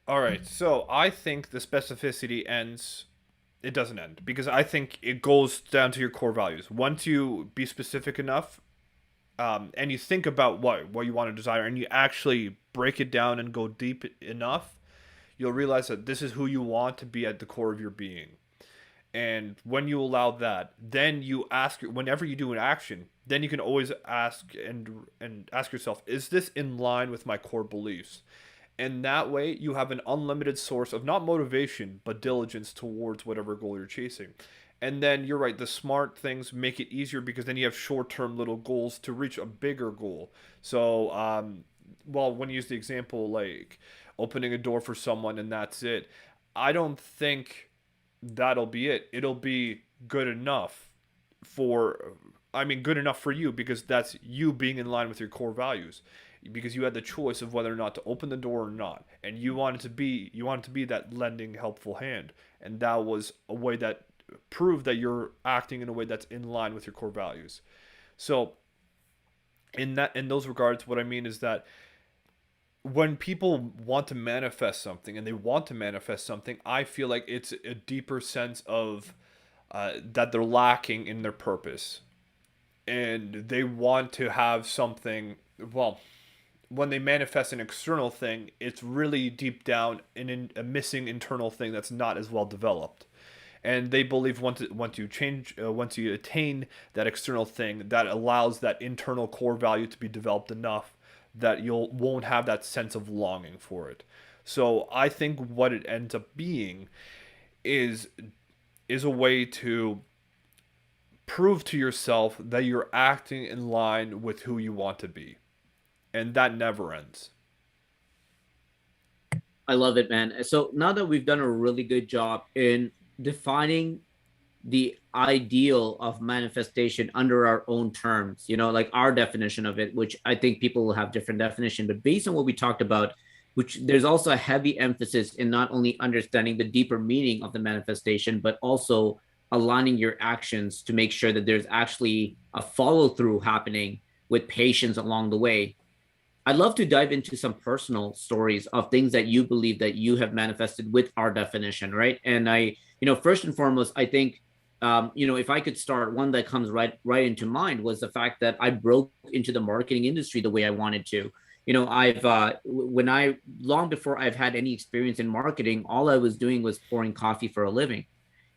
All right, so I think the specificity ends. It doesn't end because I think it goes down to your core values. Once you be specific enough, and you think about what you want to desire, and you actually break it down and go deep enough, you'll realize that this is who you want to be at the core of your being. And when you allow that, then you ask, whenever you do an action, then you can always ask and ask yourself, is this in line with my core beliefs? And that way you have an unlimited source of not motivation but diligence towards whatever goal you're chasing. And then you're right, the smart things make it easier because then you have short-term little goals to reach a bigger goal. So well, when you use the example like opening a door for someone and that's it, I don't think that'll be it. It'll be good enough for, I mean, good enough for you because that's you being in line with your core values. Because you had the choice of whether or not to open the door or not, and you wanted to be that lending helpful hand, and that was a way that proved that you're acting in a way that's in line with your core values. So in those regards, what I mean is that when people want to manifest something and they want to manifest something, I feel like it's a deeper sense of that they're lacking in their purpose, and they want to have something. Well, when they manifest an external thing, it's really deep down in a missing internal thing that's not as well developed. And they believe once you attain that external thing, that allows that internal core value to be developed enough that you'll won't have that sense of longing for it. So I think what it ends up being is is a way to prove to yourself that you're acting in line with who you want to be, and that never ends. I love it, man. So now that we've done a really good job in defining the ideal of manifestation under our own terms, you know, like our definition of it, which I think people will have different definition, but based on what we talked about, which there's also a heavy emphasis in not only understanding the deeper meaning of the manifestation, but also aligning your actions to make sure that there's actually a follow through happening with patience along the way. I'd love to dive into some personal stories of things that you believe that you have manifested with our definition, right? And first and foremost, I think, if I could start, one that comes right into mind was the fact that I broke into the marketing industry the way I wanted to. You know, I've when I long before I've had any experience in marketing, all I was doing was pouring coffee for a living.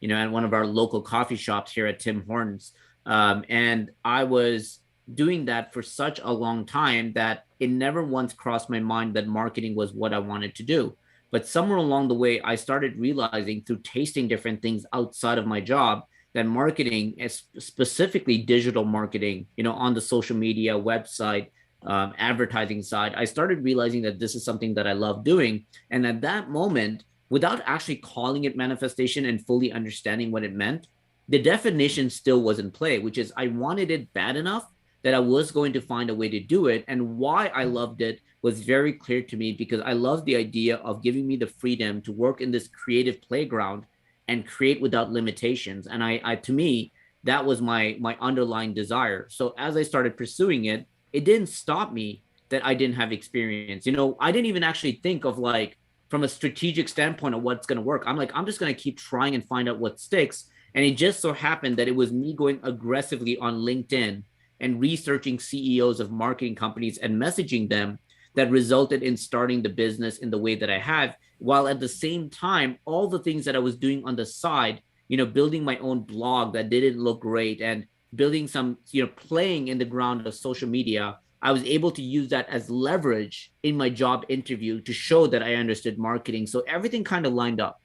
You know, at one of our local coffee shops here at Tim Hortons, and I was doing that for such a long time that it never once crossed my mind that marketing was what I wanted to do. But somewhere along the way, I started realizing through tasting different things outside of my job that marketing, specifically digital marketing, on the social media website, advertising side, I started realizing that this is something that I love doing. And at that moment, without actually calling it manifestation and fully understanding what it meant, the definition still was in play, which is I wanted it bad enough that I was going to find a way to do it. And why I loved it was very clear to me because I love the idea of giving me the freedom to work in this creative playground and create without limitations. And I to me, that was my underlying desire. So as I started pursuing it, it didn't stop me that I didn't have experience. I didn't even actually think of like from a strategic standpoint of what's going to work. I'm like, I'm just going to keep trying and find out what sticks. And it just so happened that it was me going aggressively on LinkedIn and researching CEOs of marketing companies and messaging them that resulted in starting the business in the way that I have, while at the same time, all the things that I was doing on the side, building my own blog that didn't look great and building some, playing in the ground of social media, I was able to use that as leverage in my job interview to show that I understood marketing. So everything kind of lined up.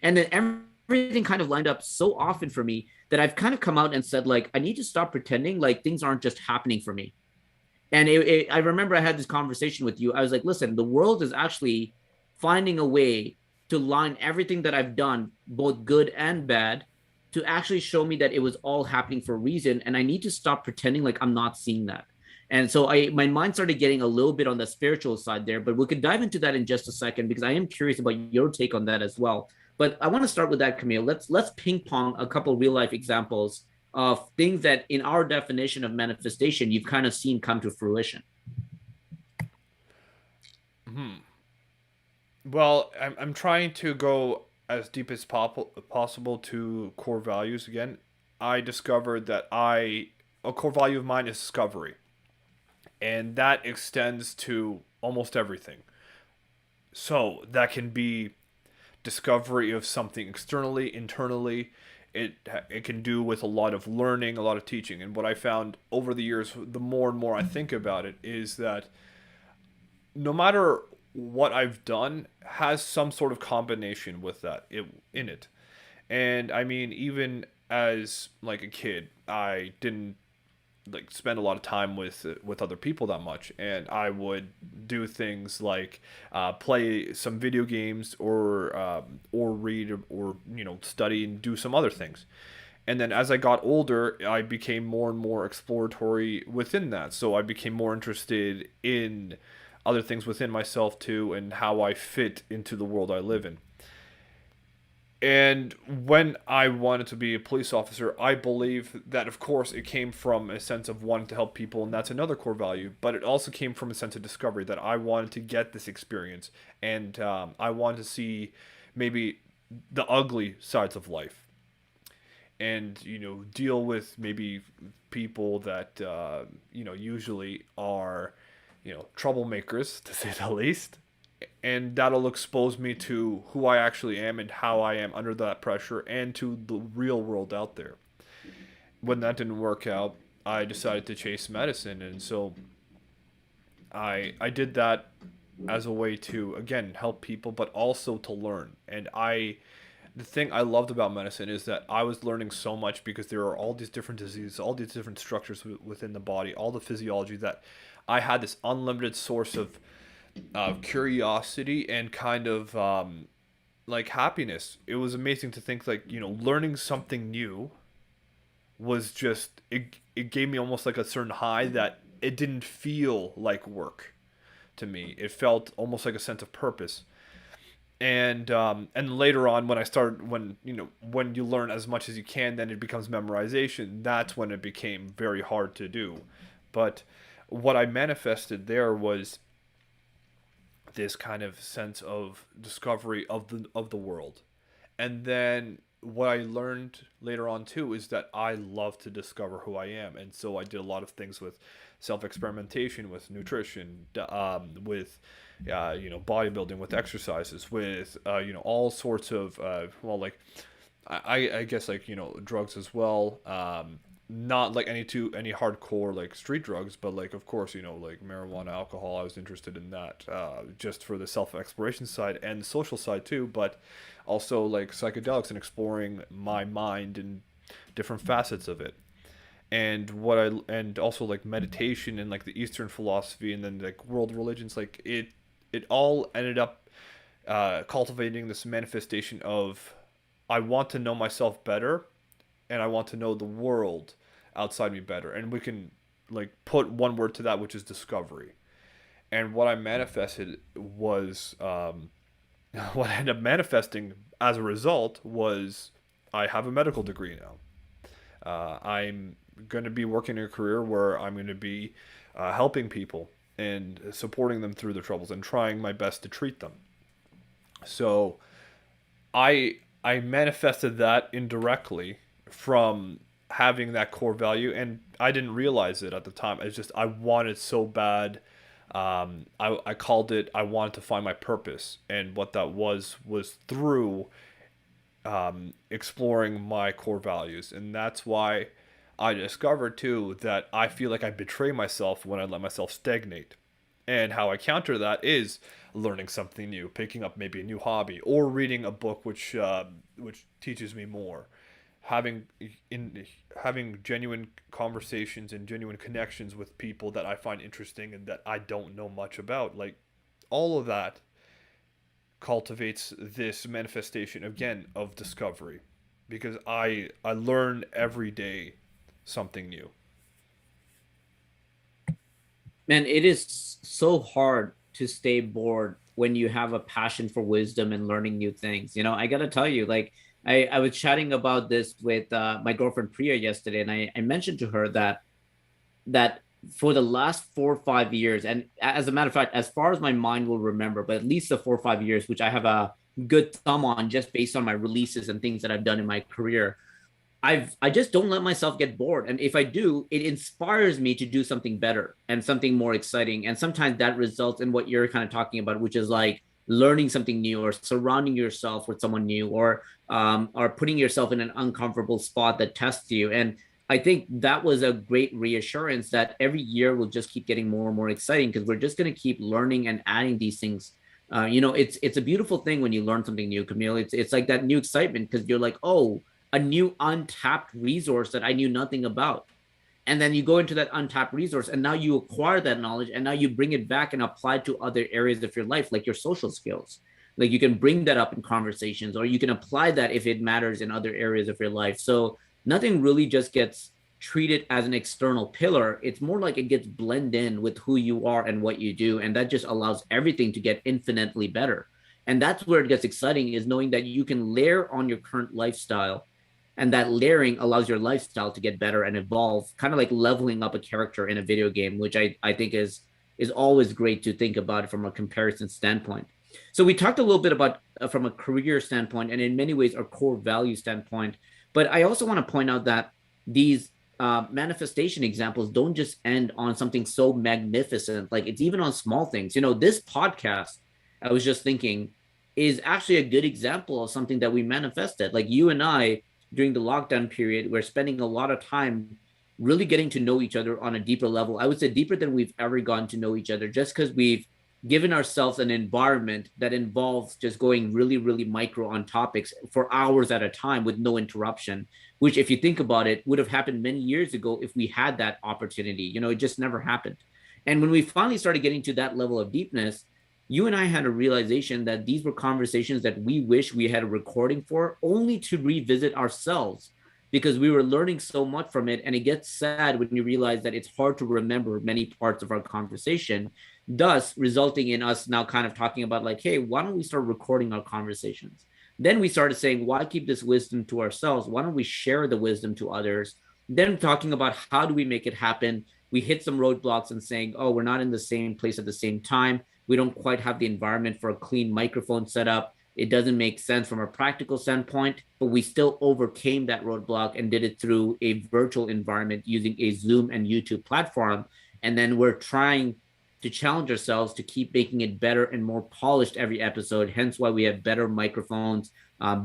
And then everything kind of lined up so often for me that I've kind of come out and said, like, I need to stop pretending like things aren't just happening for me. And I remember I had this conversation with you. I was like, listen, the world is actually finding a way to line everything that I've done, both good and bad, to actually show me that it was all happening for a reason. And I need to stop pretending like I'm not seeing that. And so my mind started getting a little bit on the spiritual side there, but we could dive into that in just a second because I am curious about your take on that as well. But I want to start with that, Camille. Let's ping pong a couple real life examples of things that in our definition of manifestation you've kind of seen come to fruition. Well, I'm trying to go as deep as possible to core values again. I discovered that a core value of mine is discovery, and that extends to almost everything. So that can be discovery of something externally, internally. It can do with a lot of learning, a lot of teaching. And what I found over the years, the more and more I think about it, is that no matter what I've done has some sort of combination with in it. And I mean, even as like a kid, I didn't like spend a lot of time with other people that much, and I would do things like play some video games or read or study and do some other things. And then as I got older, I became more and more exploratory within that. So I became more interested in other things within myself too, and how I fit into the world I live in. And when I wanted to be a police officer, I believe that, of course, it came from a sense of wanting to help people, and that's another core value. But it also came from a sense of discovery that I wanted to get this experience, and I wanted to see maybe the ugly sides of life, and deal with maybe people that usually are troublemakers, to say the least. And that'll expose me to who I actually am and how I am under that pressure and to the real world out there. When that didn't work out, I decided to chase medicine, and so I did that as a way to again help people, but also to learn. And the thing I loved about medicine is that I was learning so much because there are all these different diseases, all these different structures within the body, all the physiology, that I had this unlimited source of curiosity and kind of like happiness. It was amazing to think like learning something new was just it gave me almost like a certain high that it didn't feel like work to me. It felt almost like a sense of purpose. And later on, when you learn as much as you can, then it becomes memorization. That's when it became very hard to do. But what I manifested there was this kind of sense of discovery of the world. And then what I learned later on too is that I love to discover who I am, and so I did a lot of things with self experimentation, with nutrition, with bodybuilding, with exercises, with all sorts of like I guess like drugs as well. not like any hardcore like street drugs, but like of course like marijuana, alcohol. I was interested in that just for the self exploration side and the social side too, but also like psychedelics and exploring my mind and different facets of it. And also like meditation and like the Eastern philosophy and then like world religions, like it all ended up cultivating this manifestation of I want to know myself better and I want to know the world outside me better. And we can like put one word to that, which is discovery. And what I manifested was what I ended up manifesting as a result was I have a medical degree now. I'm going to be working in a career where I'm going to be helping people and supporting them through their troubles and trying my best to treat them. So I manifested that indirectly from having that core value, and I didn't realize it at the time. It's just I wanted so bad. I called it. I wanted to find my purpose, and what that was through exploring my core values, and that's why I discovered too that I feel like I betray myself when I let myself stagnate. And how I counter that is learning something new, picking up maybe a new hobby, or reading a book which teaches me more. Having in having genuine conversations and genuine connections with people that I find interesting and that I don't know much about. Like all of that cultivates this manifestation again of discovery because I learn every day something new. Man, it is so hard to stay bored when you have a passion for wisdom and learning new things. I got to tell you, like, I was chatting about this with my girlfriend Priya yesterday, and I mentioned to her that for the last 4 or 5 years, and as a matter of fact, as far as my mind will remember, but at least the 4 or 5 years, which I have a good thumb on just based on my releases and things that I've done in my career, I just don't let myself get bored. And if I do, it inspires me to do something better and something more exciting. And sometimes that results in what you're kind of talking about, which is like learning something new or surrounding yourself with someone new or putting yourself in an uncomfortable spot that tests you. And I think that was a great reassurance that every year will just keep getting more and more exciting because we're just going to keep learning and adding these things. It's a beautiful thing when you learn something new, Camille. It's like that new excitement because you're like, oh, a new untapped resource that I knew nothing about. And then you go into that untapped resource and now you acquire that knowledge and now you bring it back and apply it to other areas of your life, like your social skills. Like you can bring that up in conversations or you can apply that if it matters in other areas of your life. So nothing really just gets treated as an external pillar. It's more like it gets blended in with who you are and what you do. And that just allows everything to get infinitely better. And that's where it gets exciting is knowing that you can layer on your current lifestyle and that layering allows your lifestyle to get better and evolve, kind of like leveling up a character in a video game, which I think is always great to think about it from a comparison standpoint. So we talked a little bit about from a career standpoint and in many ways our core value standpoint, but I also want to point out that these manifestation examples don't just end on something so magnificent, like it's even on small things. This podcast, I was just thinking, is actually a good example of something that we manifested. Like you and I during the lockdown period, we're spending a lot of time really getting to know each other on a deeper level. I would say deeper than we've ever gotten to know each other, just because we've given ourselves an environment that involves just going really, really micro on topics for hours at a time with no interruption, which if you think about it, would have happened many years ago if we had that opportunity. It just never happened. And when we finally started getting to that level of deepness, you and I had a realization that these were conversations that we wish we had a recording for, only to revisit ourselves because we were learning so much from it. And it gets sad when you realize that it's hard to remember many parts of our conversation, thus resulting in us now kind of talking about like, hey, why don't we start recording our conversations? Then we started saying, why keep this wisdom to ourselves? Why don't we share the wisdom to others? Then talking about how do we make it happen? We hit some roadblocks and saying, oh, we're not in the same place at the same time. We don't quite have the environment for a clean microphone setup. It doesn't make sense from a practical standpoint, but we still overcame that roadblock and did it through a virtual environment using a Zoom and YouTube platform. And then we're trying to challenge ourselves to keep making it better and more polished every episode. Hence why we have better microphones,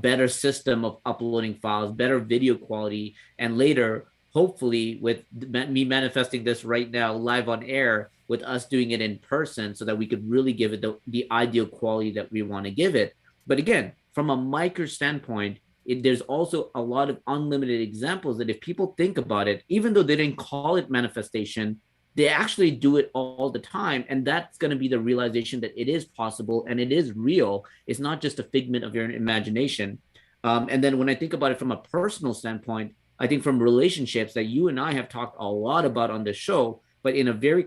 better system of uploading files, better video quality, and later hopefully with me manifesting this right now live on air, with us doing it in person, so that we could really give it the ideal quality that we want to give it. But again, from a micro standpoint, there's also a lot of unlimited examples that if people think about it, even though they didn't call it manifestation, they actually do it all the time. And that's going to be the realization that it is possible and it is real. It's not just a figment of your imagination. And then when I think about it from a personal standpoint, I think from relationships that you and I have talked a lot about on this show, but in a very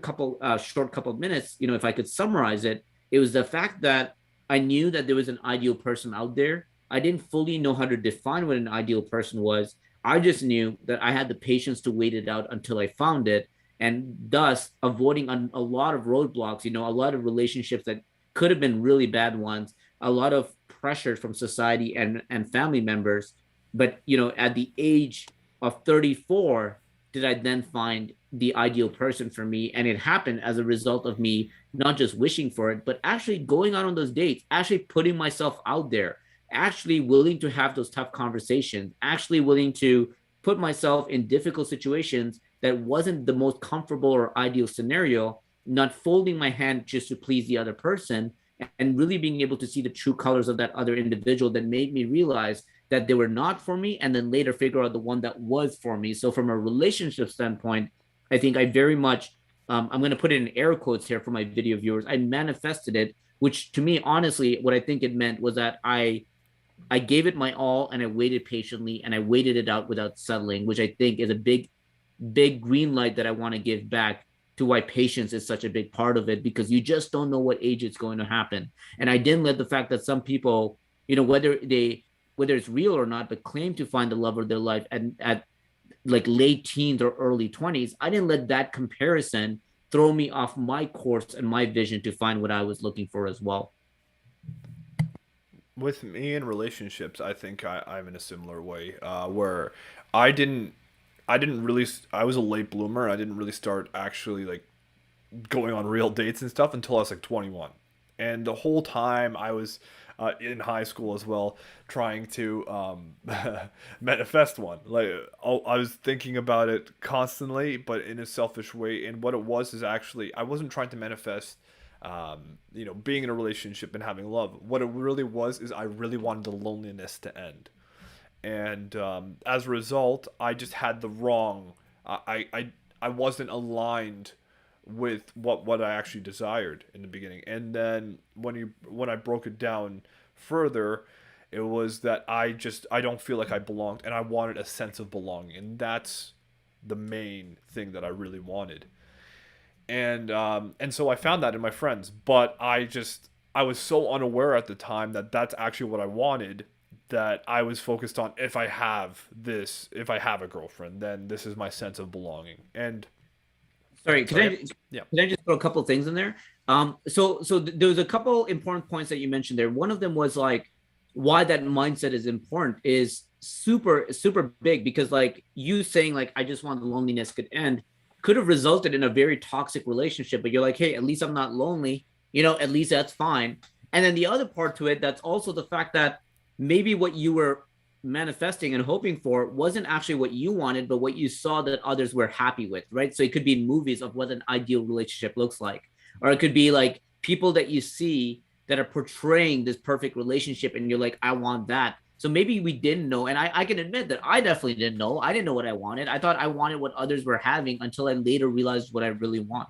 short couple of minutes, if I could summarize it, it was the fact that I knew that there was an ideal person out there. I didn't fully know how to define what an ideal person was. I just knew that I had the patience to wait it out until I found it, and thus avoiding a lot of roadblocks, a lot of relationships that could have been really bad ones, a lot of pressure from society and family members. But, at the age of 34, did I then find the ideal person for me. And it happened as a result of me not just wishing for it, but actually going out on those dates, actually putting myself out there, actually willing to have those tough conversations, actually willing to put myself in difficult situations that wasn't the most comfortable or ideal scenario, not folding my hand just to please the other person, and really being able to see the true colors of that other individual that made me realize that they were not for me, and then later figure out the one that was for me. So from a relationship standpoint, I think I very much, I'm going to put it in air quotes here for my video viewers, I manifested it, which to me, honestly, what I think it meant was that I gave it my all, and I waited patiently, and I waited it out without settling, which I think is a big green light that I want to give back to why patience is such a big part of it, because you just don't know what age it's going to happen. And I didn't let the fact that some people, whether it's real or not, but claim to find the love of their life at like late teens or early 20s, I didn't let that comparison throw me off my course and my vision to find what I was looking for as well. With me in relationships, I think I'm in a similar way, where I didn't I didn't really. I was a late bloomer. I didn't really start actually like going on real dates and stuff until I was like 21. And the whole time I was in high school as well, trying to manifest one. Like I was thinking about it constantly, but in a selfish way. And what it was is actually I wasn't trying to manifest, being in a relationship and having love. What it really was is I really wanted the loneliness to end. And as a result, I just had the wrong. I wasn't aligned with what I actually desired in the beginning. And then when I broke it down further, it was that I don't feel like I belonged, and I wanted a sense of belonging, and that's the main thing that I really wanted. And so I found that in my friends, but I was so unaware at the time that that's actually what I wanted, that I was focused on, if I have a girlfriend, then this is my sense of belonging. And Sorry, can sorry, I yeah. can I just throw a couple of things in there? There was a couple important points that you mentioned there. One of them was like why that mindset is important is super big, because like you saying like I just want the loneliness could end could have resulted in a very toxic relationship, but you're like, hey, at least I'm not lonely, at least that's fine. And then the other part to it, that's also the fact that maybe what you were manifesting and hoping for wasn't actually what you wanted, but what you saw that others were happy with, right? So it could be in movies of what an ideal relationship looks like, or it could be like people that you see that are portraying this perfect relationship, and you're like, I want that. So maybe we didn't know, and I can admit that I definitely didn't know. I didn't know what I wanted. I thought I wanted what others were having until I later realized what I really want.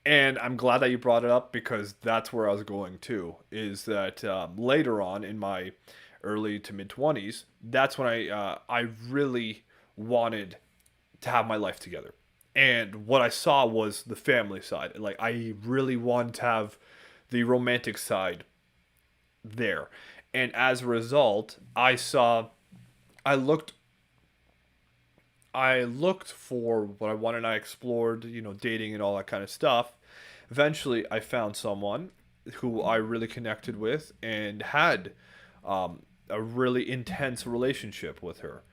And I'm glad that you brought it up, because that's where I was going too. Is that later on in my early to mid 20s, that's when I really wanted to have my life together. And what I saw was the family side. Like I really wanted to have the romantic side there. And as a result, I looked I looked for what I wanted. I explored, dating and all that kind of stuff. Eventually, I found someone who I really connected with and had a really intense relationship with her.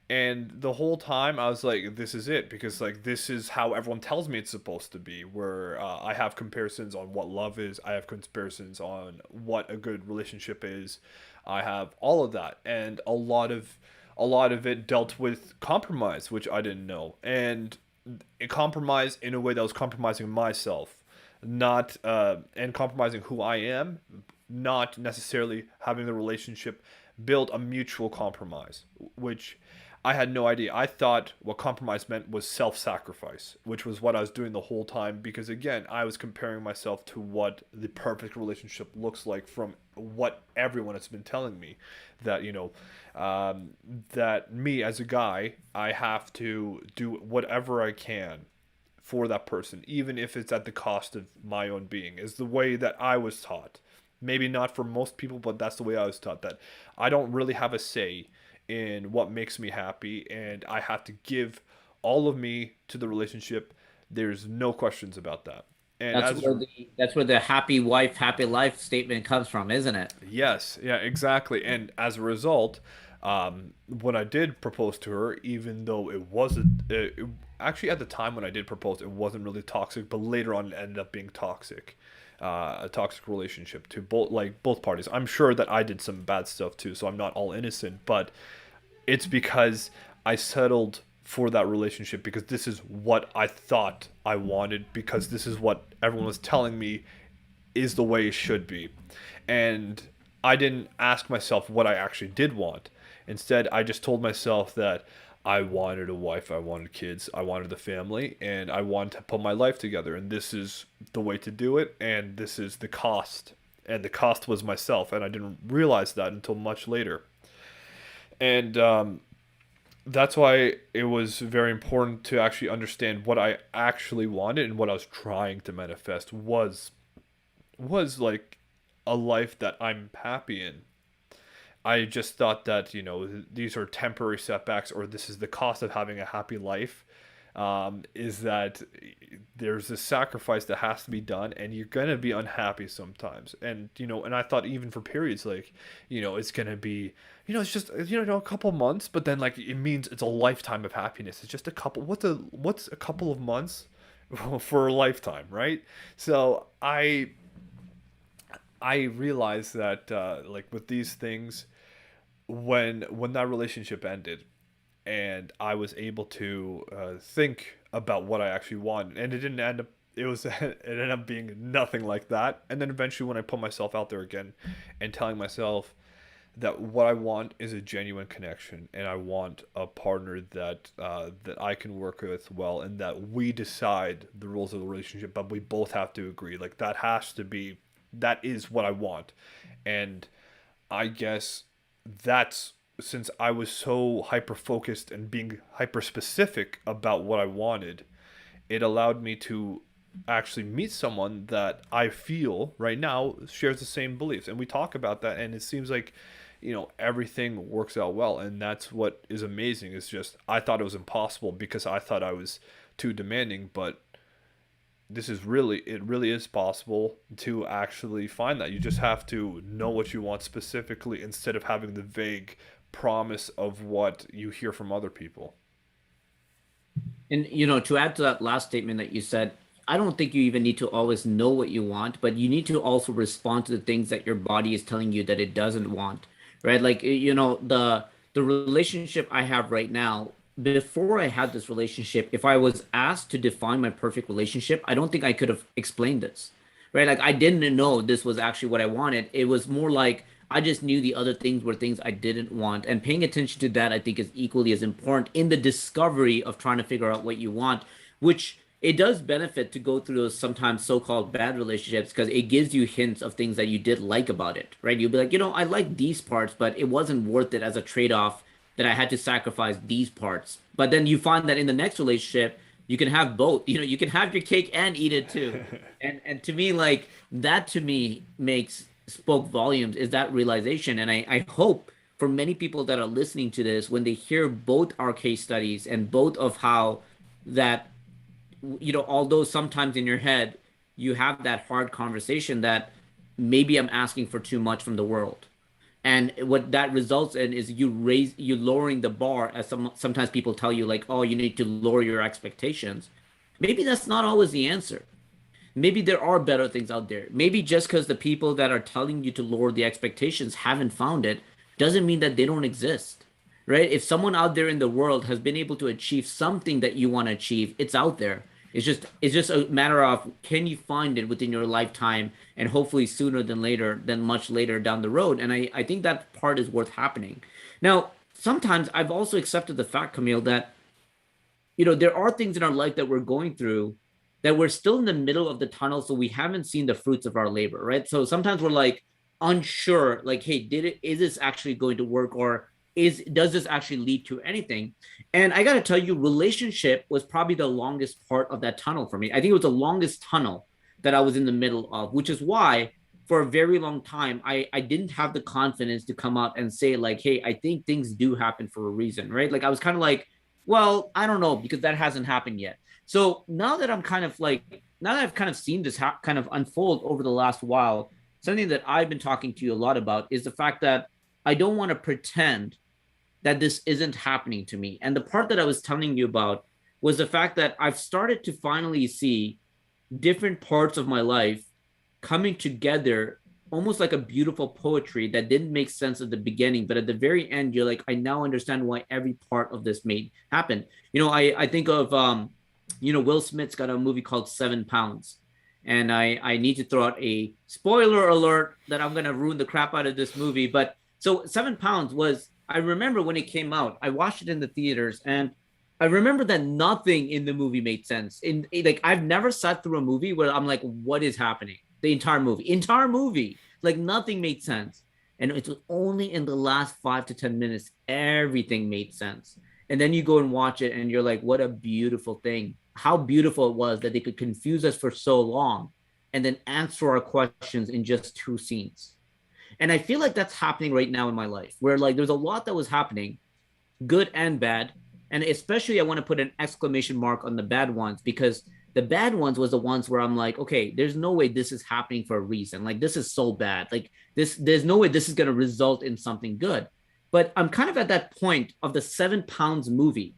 And the whole time I was like, this is it, because like this is how everyone tells me it's supposed to be. Where I have comparisons on what love is, I have comparisons on what a good relationship is, I have all of that, and a lot of it dealt with compromise, which I didn't know, and a compromise in a way that was compromising myself, not and compromising who I am, not necessarily having the relationship build a mutual compromise, which I had no idea. I thought what compromise meant was self sacrifice, which was what I was doing the whole time because, again, I was comparing myself to what the perfect relationship looks like from what everyone has been telling me. That, that me as a guy, I have to do whatever I can for that person, even if it's at the cost of my own being, is the way that I was taught. Maybe not for most people, but that's the way I was taught, that I don't really have a say in what makes me happy, and I have to give all of me to the relationship. There's no questions about that. And as That's where the happy wife, happy life statement comes from, isn't it? yes, yeah, exactly. And as a result, when I did propose to her, even though it wasn't, actually at the time when I did propose, it wasn't really toxic, but later on it ended up being toxic, a toxic relationship to both parties. I'm sure that I did some bad stuff too, so I'm not all innocent, but it's because I settled for that relationship because this is what I thought I wanted, because this is what everyone was telling me is the way it should be. And I didn't ask myself what I actually did want. Instead, I just told myself that I wanted a wife, I wanted kids, I wanted the family, and I wanted to put my life together. And this is the way to do it, and this is the cost. And the cost was myself, and I didn't realize that until much later. And that's why it was very important to actually understand what I actually wanted and what I was trying to manifest was like a life that I'm happy in. I just thought that, these are temporary setbacks, or this is the cost of having a happy life. Is that there's a sacrifice that has to be done, and you're gonna be unhappy sometimes. And and I thought even for periods like, it's gonna be, it's just a couple months, but then like it means it's a lifetime of happiness. It's just a couple. What's a couple of months for a lifetime, right? So I realized that like with these things, when that relationship ended, and I was able to think about what I actually wanted, and it didn't end up. It was it ended up being nothing like that. And then eventually, when I put myself out there again, and telling myself that what I want is a genuine connection, and I want a partner that I can work with well, and that we decide the rules of the relationship, but we both have to agree. Like that is what I want, and I guess that's since I was so hyper focused and being hyper specific about what I wanted, it allowed me to actually meet someone that I feel right now shares the same beliefs. And we talk about that, and it seems like, everything works out well. And that's what is amazing. Is just, I thought it was impossible because I thought I was too demanding, but it really is possible to actually find that. You just have to know what you want specifically instead of having the vague promise of what you hear from other people. And to add to that last statement that you said, I don't think you even need to always know what you want, but you need to also respond to the things that your body is telling you that it doesn't want, right? Like the relationship I have right now, before I had this relationship, if I was asked to define my perfect relationship, I don't think I could have explained this, right? Like I didn't know this was actually what I wanted. It was more like I just knew the other things were things I didn't want. And paying attention to that, I think, is equally as important in the discovery of trying to figure out what you want, which it does benefit to go through those sometimes so-called bad relationships because it gives you hints of things that you did like about it, right? You'll be like, I like these parts, but it wasn't worth it as a trade-off that I had to sacrifice these parts. But then you find that in the next relationship, you can have both. You can have your cake and eat it too. And to me, like that to me makes spoke volumes is that realization. And I hope for many people that are listening to this, when they hear both our case studies and both of how that, although sometimes in your head you have that hard conversation that maybe I'm asking for too much from the world. And what that results in is you lowering the bar, as sometimes people tell you, like, oh, you need to lower your expectations. Maybe that's not always the answer. Maybe there are better things out there. Maybe just because the people that are telling you to lower the expectations haven't found it doesn't mean that they don't exist. right? If someone out there in the world has been able to achieve something that you want to achieve, it's out there. It's just a matter of can you find it within your lifetime, and hopefully sooner than later, than much later down the road. And I think that part is worth happening. Now, sometimes I've also accepted the fact, Camille, that there are things in our life that we're going through that we're still in the middle of the tunnel, so we haven't seen the fruits of our labor, right? So sometimes we're like unsure, like, hey, is this actually going to work, or does this actually lead to anything? And I got to tell you, relationship was probably the longest part of that tunnel for me. I think it was the longest tunnel that I was in the middle of, which is why for a very long time I didn't have the confidence to come out and say, like, hey, I think things do happen for a reason, right? Like I was kind of like, well, I don't know, because that hasn't happened yet. So now that now that I've kind of seen this kind of unfold over the last while, something that I've been talking to you a lot about is the fact that I don't want to pretend that this isn't happening to me. And the part that I was telling you about was the fact that I've started to finally see different parts of my life coming together, almost like a beautiful poetry that didn't make sense at the beginning, but at the very end you're like, I now understand why every part of this made happen. I think of Will Smith's got a movie called 7 Pounds, and I need to throw out a spoiler alert that I'm gonna ruin the crap out of this movie. But so 7 Pounds was, I remember when it came out, I watched it in the theaters, and I remember that nothing in the movie made sense. Like I've never sat through a movie where I'm like, what is happening? The entire movie, like nothing made sense. And it was only in the last 5 to 10 minutes everything made sense. And then you go and watch it, and you're like, what a beautiful thing! How beautiful it was that they could confuse us for so long, and then answer our questions in just 2 scenes. And I feel like that's happening right now in my life, where like there's a lot that was happening, good and bad. And especially I want to put an exclamation mark on the bad ones, because the bad ones was the ones where I'm like, okay, there's no way this is happening for a reason. Like this is so bad. Like there's no way this is going to result in something good. But I'm kind of at that point of the 7 Pounds movie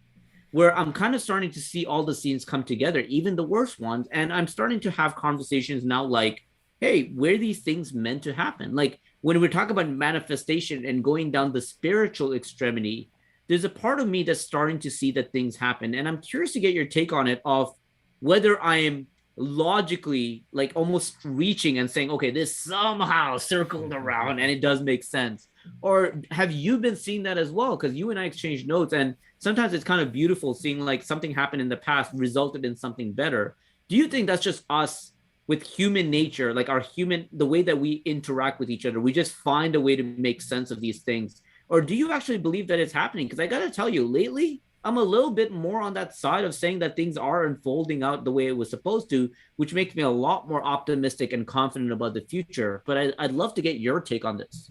where I'm kind of starting to see all the scenes come together, even the worst ones. And I'm starting to have conversations now like, hey, where these things meant to happen? Like when we talk about manifestation and going down the spiritual extremity, there's a part of me that's starting to see that things happen. And I'm curious to get your take on it, of whether I am logically like almost reaching and saying, okay, this somehow circled around and it does make sense. Or have you been seeing that as well? Because you and I exchange notes, and sometimes it's kind of beautiful seeing like something happened in the past resulted in something better. Do you think that's just us with human nature, like the way that we interact with each other? We just find a way to make sense of these things, or do you actually believe that it's happening? Because I got to tell you, lately, I'm a little bit more on that side of saying that things are unfolding out the way it was supposed to, which makes me a lot more optimistic and confident about the future. But I'd love to get your take on this.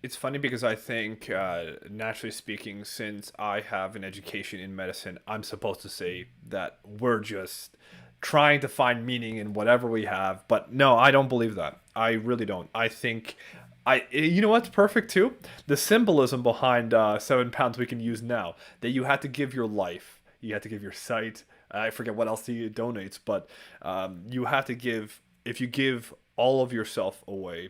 It's funny because I think, naturally speaking, since I have an education in medicine, I'm supposed to say that we're just trying to find meaning in whatever we have. But no, I don't believe that. I really don't. I think you know what's perfect too? The symbolism behind 7 pounds we can use now. That you had to give your life, you had to give your sight. I forget what else he donates, but you have to give. If you give all of yourself away,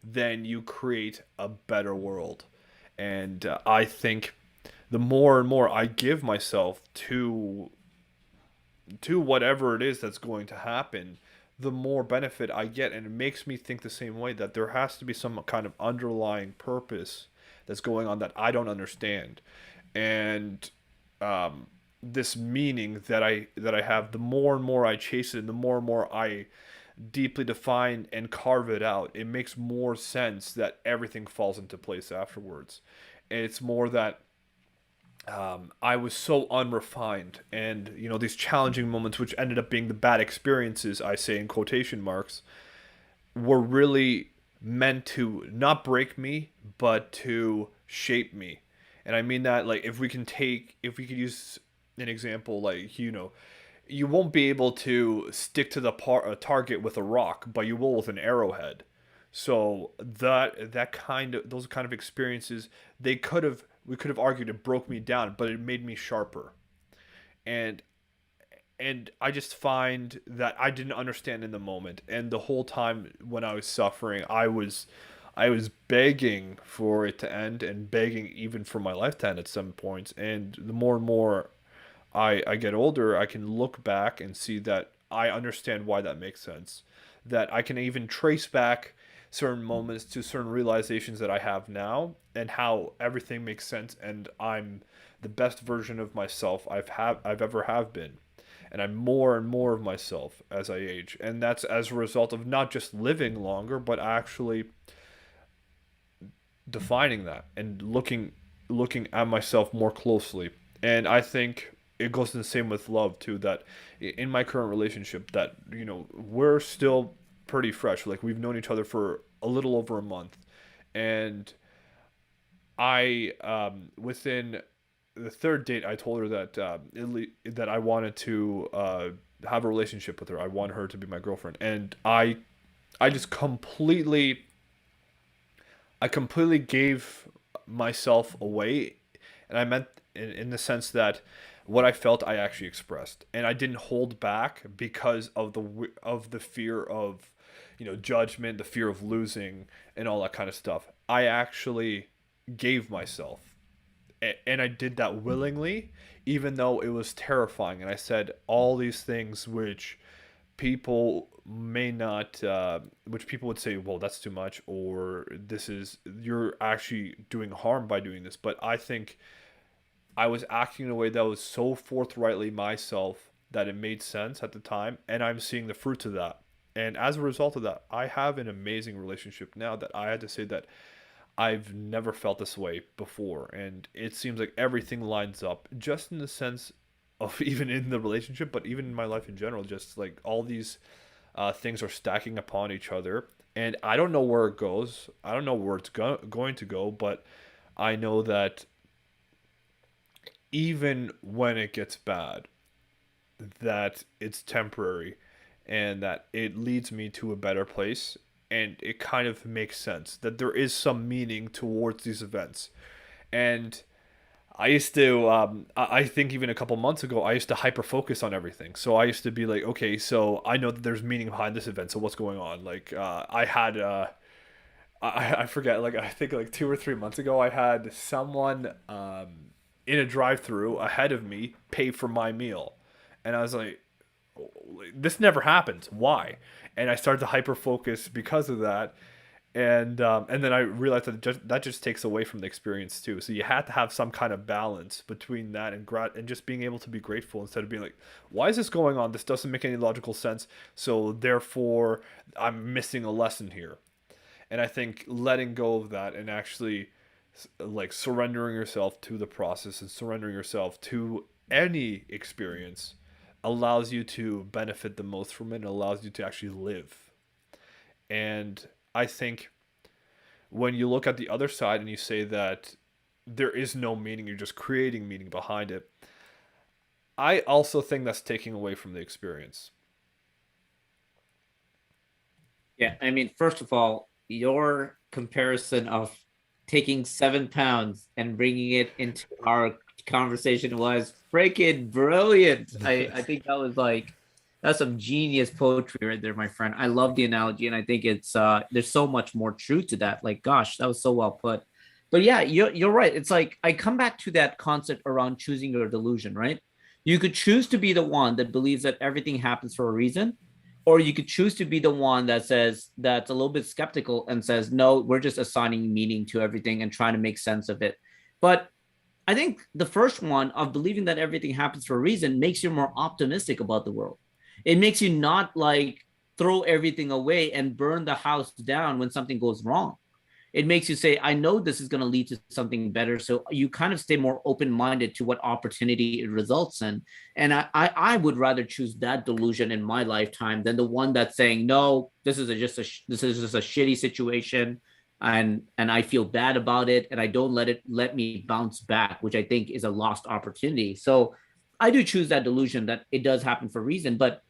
then you create a better world. And I think the more and more I give myself to whatever it is that's going to happen, the more benefit I get. And it makes me think the same way, that there has to be some kind of underlying purpose that's going on that I don't understand. And this meaning that I have, the more and more I chase it, and the more and more I deeply define and carve it out, it makes more sense that everything falls into place afterwards. And it's more that I was so unrefined, and these challenging moments, which ended up being the bad experiences, I say in quotation marks, were really meant to not break me, but to shape me. And I mean that, like, if we could use an example, like, you won't be able to stick to the target with a rock, but you will with an arrowhead. So those kind of experiences, they could have we could have argued it broke me down, but it made me sharper. And I just find that I didn't understand in the moment, and the whole time when I was suffering, I was begging for it to end and begging even for my life to end at some points. And the more and more I get older, I can look back and see that I understand why that makes sense. That I can even trace back certain moments to certain realizations that I have now and how everything makes sense and I'm the best version of myself I've ever have been. And I'm more and more of myself as I age. And that's as a result of not just living longer, but actually defining that and looking at myself more closely. And I think it goes the same with love too. That in my current relationship, that we're still pretty fresh. Like we've known each other for a little over a month, and I within the third date, I told her that that I wanted to have a relationship with her. I want her to be my girlfriend, and I just completely gave myself away, and I meant in the sense that what I felt I actually expressed, and I didn't hold back because of the fear of judgment, the fear of losing, and all that kind of stuff. I actually gave myself, and I did that willingly, even though it was terrifying. And I said all these things which people may not which people would say, well, that's too much, or this is you're actually doing harm by doing this. But I think I was acting in a way that was so forthrightly myself that it made sense at the time, and I'm seeing the fruits of that. And as a result of that, I have an amazing relationship now that I had to say that I've never felt this way before. And it seems like everything lines up just in the sense of even in the relationship, but even in my life in general, just like all these things are stacking upon each other. And I don't know where it goes. I don't know where it's going to go, but I know that even when it gets bad, that it's temporary and that it leads me to a better place. And it kind of makes sense that there is some meaning towards these events. And I used to, I think even a couple months ago, I used to hyper focus on everything. So I used to be like, okay, so I know that there's meaning behind this event. So what's going on? Like, I had, I forget, like, I think like 2 or 3 months ago, I had someone in a drive through ahead of me pay for my meal. And I was like, this never happens. Why? And I started to hyper focus because of that, and then I realized that that just takes away from the experience too. So you had to have some kind of balance between that and just being able to be grateful instead of being like, why is this going on? This doesn't make any logical sense. So therefore, I'm missing a lesson here. And I think letting go of that and actually like surrendering yourself to the process and surrendering yourself to any experience allows you to benefit the most from it and allows you to actually live. And I think when you look at the other side and you say that there is no meaning, you're just creating meaning behind it, I also think that's taking away from the experience. Yeah, I mean, first of all, your comparison of taking 7 pounds and bringing it into our conversation was freaking brilliant. I think that was like that's some genius poetry right there, my friend. I love the analogy, and I think it's there's so much more truth to that. Like, gosh, that was so well put. But yeah, you're right. It's like I come back to that concept around choosing your delusion, right? You could choose to be the one that believes that everything happens for a reason, or you could choose to be the one that says that's a little bit skeptical and says, no, we're just assigning meaning to everything and trying to make sense of it. But I think the first one of believing that everything happens for a reason makes you more optimistic about the world. It makes you not like throw everything away and burn the house down when something goes wrong. It makes you say, I know this is going to lead to something better. So you kind of stay more open-minded to what opportunity it results in. And I would rather choose that delusion in my lifetime than the one that's saying, no, this is just a shitty situation. And I feel bad about it. And I don't let me bounce back, which I think is a lost opportunity. So I do choose that delusion that it does happen for a reason, but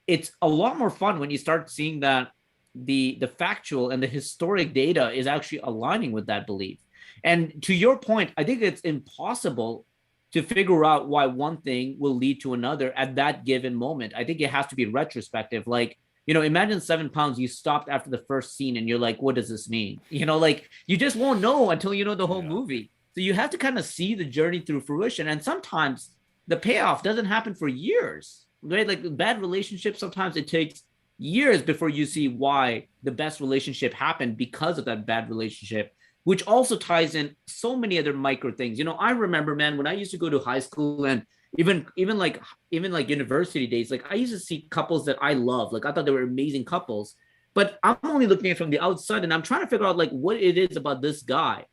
it's a lot more fun when you start seeing that the factual and the historic data is actually aligning with that belief. And to your point, I think it's impossible to figure out why one thing will lead to another at that given moment. I think it has to be retrospective. Like Imagine 7 pounds, you stopped after the first scene and you're like, what does this mean? Like you just won't know until you know the whole Yeah. movie. So you have to kind of see the journey through fruition. And sometimes the payoff doesn't happen for years, right? Like bad relationships, sometimes it takes years before you see why the best relationship happened because of that bad relationship, which also ties in so many other micro things. I remember, man, when I used to go to high school and even like university days, like I used to see couples that I love. Like I thought they were amazing couples, but I'm only looking at it from the outside and I'm trying to figure out like what it is about this guy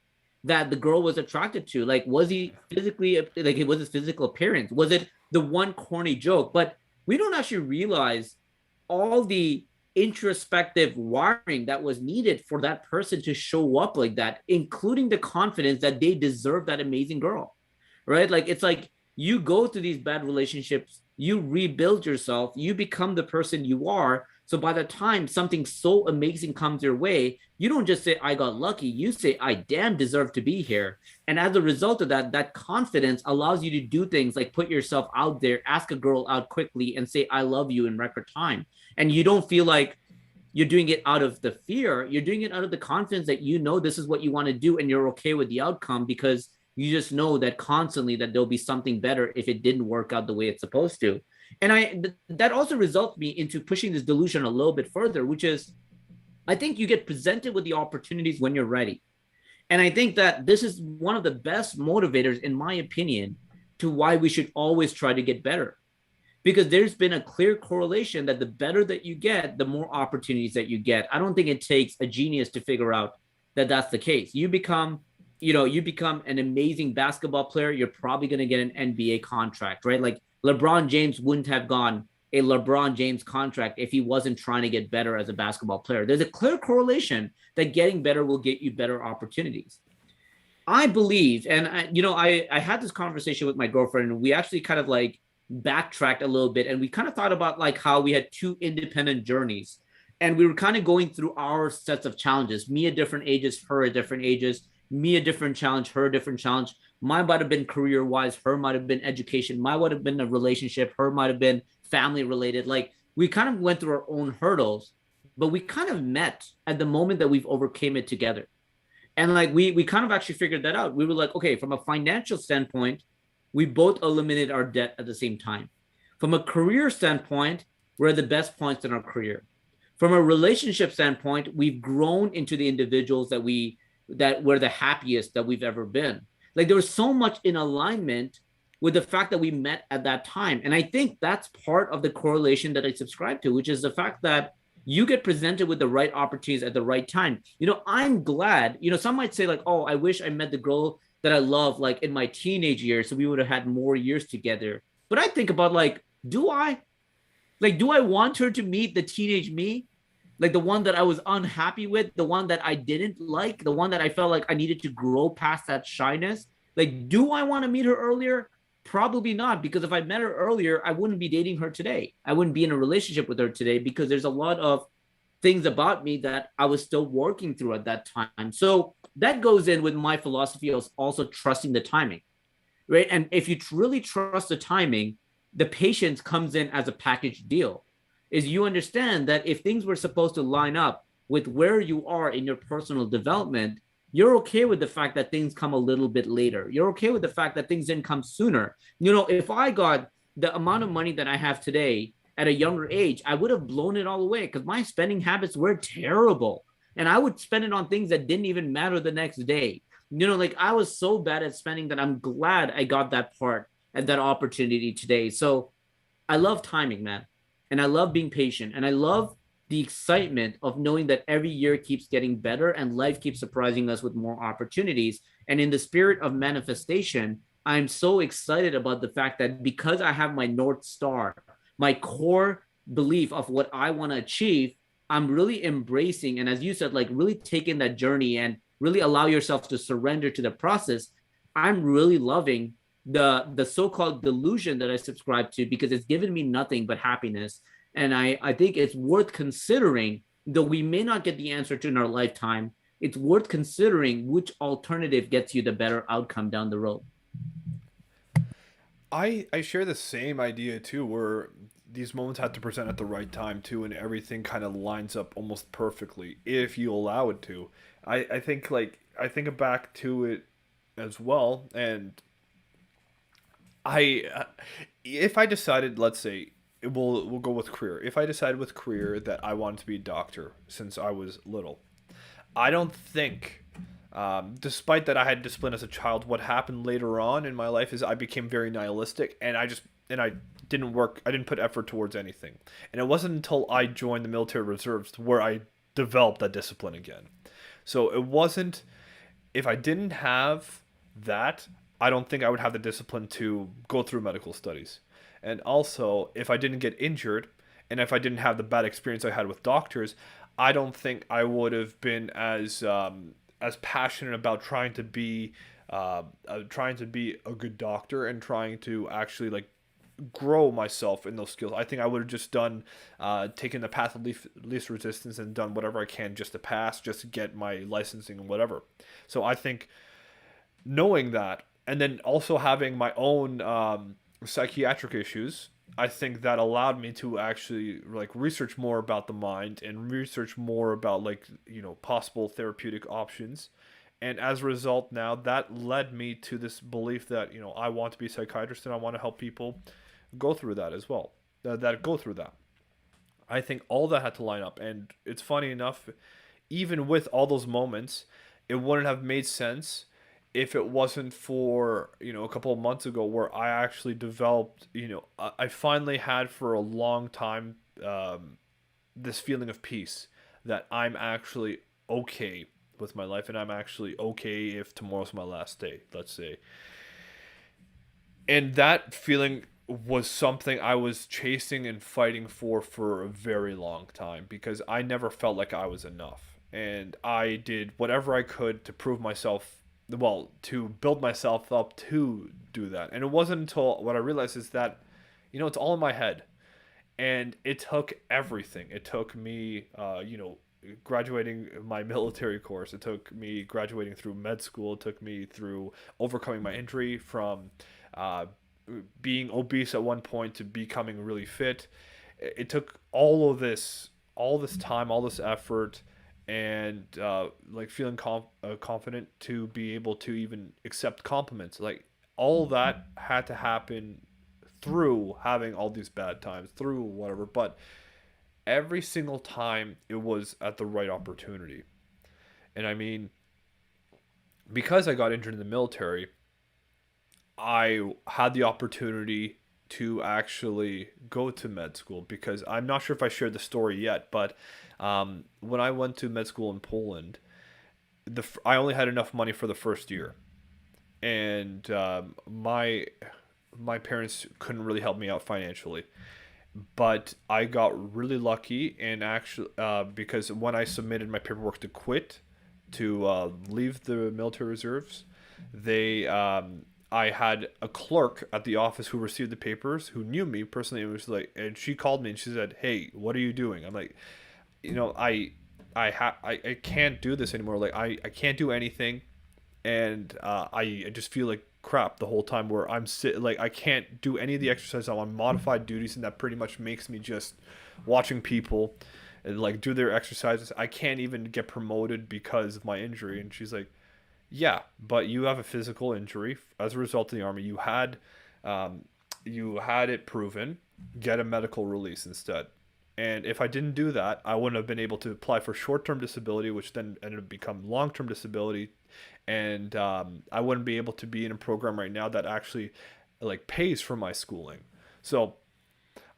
that the girl was attracted to. Like, was he physically like it was his physical appearance? Was it the one corny joke? But we don't actually realize all the introspective wiring that was needed for that person to show up like that, including the confidence that they deserve that amazing girl, right? Like it's like you go through these bad relationships, you rebuild yourself, you become the person you are. So by the time something so amazing comes your way, you don't just say, I got lucky. You say, I damn deserve to be here. And as a result of that, that confidence allows you to do things like put yourself out there, ask a girl out quickly, and say, I love you in record time. And you don't feel like you're doing it out of the fear. You're doing it out of the confidence that this is what you want to do and you're okay with the outcome because you just know that constantly that there'll be something better if it didn't work out the way it's supposed to. And that also results me into pushing this delusion a little bit further, which is I think you get presented with the opportunities when you're ready. And I think that this is one of the best motivators, in my opinion, to why we should always try to get better. Because there's been a clear correlation that the better that you get, the more opportunities that you get. I don't think it takes a genius to figure out that that's the case. You become an amazing basketball player, you're probably going to get an NBA contract, right? Like LeBron James wouldn't have gone a LeBron James contract if he wasn't trying to get better as a basketball player. There's a clear correlation that getting better will get you better opportunities. I believe, and I had this conversation with my girlfriend, and we actually kind of like backtracked a little bit, and we kind of thought about like how we had two independent journeys, and we were kind of going through our sets of challenges. Me at different ages, her at different ages. Me a different challenge, her a different challenge. Mine might have been career wise, her might have been education, mine would have been a relationship, her might have been family related. Like we kind of went through our own hurdles, but we kind of met at the moment that we've overcame it together. And like we kind of actually figured that out. We were like, okay, from a financial standpoint, we both eliminated our debt at the same time. From a career standpoint, we're at the best points in our career. From a relationship standpoint, we've grown into the individuals that we're the happiest that we've ever been. Like there was so much in alignment with the fact that we met at that time. And I think that's part of the correlation that I subscribe to, which is the fact that you get presented with the right opportunities at the right time. I'm glad, some might say like, oh, I wish I met the girl that I love like in my teenage years. So we would have had more years together. But I think about like, do I? Like, do I want her to meet the teenage me? Like the one that I was unhappy with, the one that I didn't like, the one that I felt like I needed to grow past that shyness. Like, do I want to meet her earlier? Probably not, because if I met her earlier, I wouldn't be dating her today. I wouldn't be in a relationship with her today because there's a lot of things about me that I was still working through at that time. So that goes in with my philosophy of also trusting the timing, right? And if you really trust the timing, the patience comes in as a package deal. Is you understand that if things were supposed to line up with where you are in your personal development, you're okay with the fact that things come a little bit later. You're okay with the fact that things didn't come sooner. If I got the amount of money that I have today at a younger age, I would have blown it all away because my spending habits were terrible. And I would spend it on things that didn't even matter the next day. Like I was so bad at spending that I'm glad I got that part and that opportunity today. So I love timing, man. And I love being patient. And I love the excitement of knowing that every year keeps getting better and life keeps surprising us with more opportunities. And in the spirit of manifestation, I'm so excited about the fact that because I have my North Star, my core belief of what I want to achieve, I'm really embracing. And as you said, like really taking that journey and really allow yourself to surrender to the process. I'm really loving the so-called delusion that I subscribe to because it's given me nothing but happiness. And I think it's worth considering, though we may not get the answer to in our lifetime, it's worth considering which alternative gets you the better outcome down the road. I share the same idea too, where these moments have to present at the right time too, and everything kind of lines up almost perfectly if you allow it to. I think like I think back to it as well, and I if I decided, let's say, we'll go with career. If I decided with career that I wanted to be a doctor since I was little, I don't think, despite that I had discipline as a child, what happened later on in my life is I became very nihilistic, and I didn't work. I didn't put effort towards anything, and it wasn't until I joined the military reserves where I developed that discipline again. So it wasn't, if I didn't have that, I don't think I would have the discipline to go through medical studies. And also, if I didn't get injured, and if I didn't have the bad experience I had with doctors, I don't think I would have been as passionate about trying to be a good doctor and trying to actually like grow myself in those skills. I think I would have just done, taken the path of least resistance and done whatever I can just to pass, just to get my licensing and whatever. So I think knowing that, and then also having my own psychiatric issues, I think that allowed me to actually like research more about the mind and research more about like possible therapeutic options. And as a result, now that led me to this belief that I want to be a psychiatrist and I want to help people go through that as well. That go through that. I think all that had to line up, and it's funny enough, even with all those moments, it wouldn't have made sense if it wasn't for a couple of months ago where I actually developed. I finally had for a long time, this feeling of peace that I'm actually okay with my life, and I'm actually okay if tomorrow's my last day, let's say. And that feeling was something I was chasing and fighting for a very long time because I never felt like I was enough. And I did whatever I could to prove myself, well, to build myself up to do that. And it wasn't until what I realized is that, it's all in my head. And it took everything. It took me, graduating my military course. It took me graduating through med school. It took me through overcoming my injury from, uh, being obese at one point to becoming really fit. It took all this time, all this effort, and like feeling confident to be able to even accept compliments. Like all that had to happen through having all these bad times, through whatever. But every single time it was at the right opportunity. And I mean, because I got injured in the military, I had the opportunity to actually go to med school because I'm not sure if I shared the story yet, but when I went to med school in Poland, I only had enough money for the first year, and my parents couldn't really help me out financially. But I got really lucky, and actually, because when I submitted my paperwork to quit, to leave the military reserves, they I had a clerk at the office who received the papers who knew me personally. It was like, and she called me and she said, "Hey, what are you doing?" I'm like, I can't do this anymore. Like I can't do anything, and I just feel like crap the whole time where like I can't do any of the exercises. I'm on modified duties, and that pretty much makes me just watching people and like do their exercises. I can't even get promoted because of my injury. And she's like, yeah, but you have a physical injury as a result of the army. Um, you had it proven. Get a medical release instead. And if I didn't do that, I wouldn't have been able to apply for short-term disability, which then ended up become long-term disability, and I wouldn't be able to be in a program right now that actually like pays for my schooling. So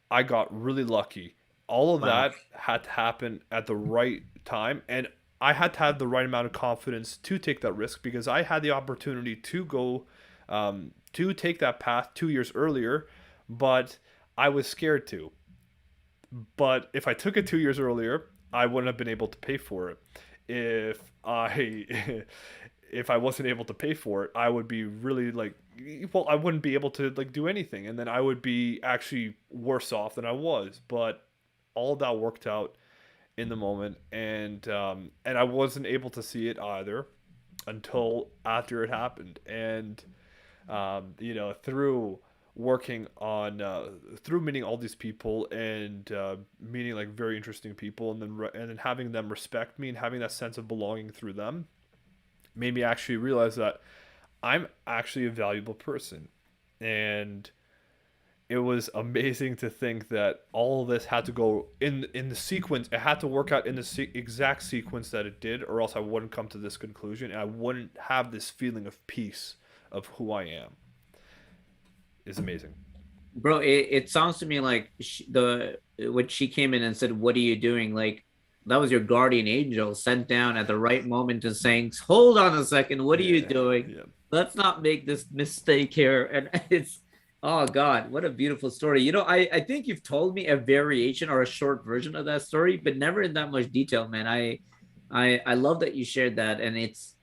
I got really lucky. All of Wow. that had to happen at the right time, and I had to have the right amount of confidence to take that risk because I had the opportunity to go, to take that path 2 years earlier, but I was scared to. But if I took it 2 years earlier, I wouldn't have been able to pay for it. If I if I wasn't able to pay for it, I would be really like, well, I wouldn't be able to like do anything, and then I would be actually worse off than I was. But all of that worked out in the moment, and I wasn't able to see it either until after it happened, and through working on through meeting all these people and meeting like very interesting people, and then having them respect me and having that sense of belonging through them made me actually realize that I'm actually a valuable person. And it was amazing to think that all of this had to go in the sequence. It had to work out in the exact sequence that it did, or else I wouldn't come to this conclusion, and I wouldn't have this feeling of peace of who I am. Is amazing. Bro, it sounds to me like the when she came in and said, "What are you doing?" Like that was your guardian angel sent down at the right moment and saying, "Hold on a second, what are you Yeah, doing? yeah. Let's not make this mistake here." And it's oh God, what a beautiful story. I think you've told me a variation or a short version of that story, but never in that much detail, man. I love that you shared that, and it's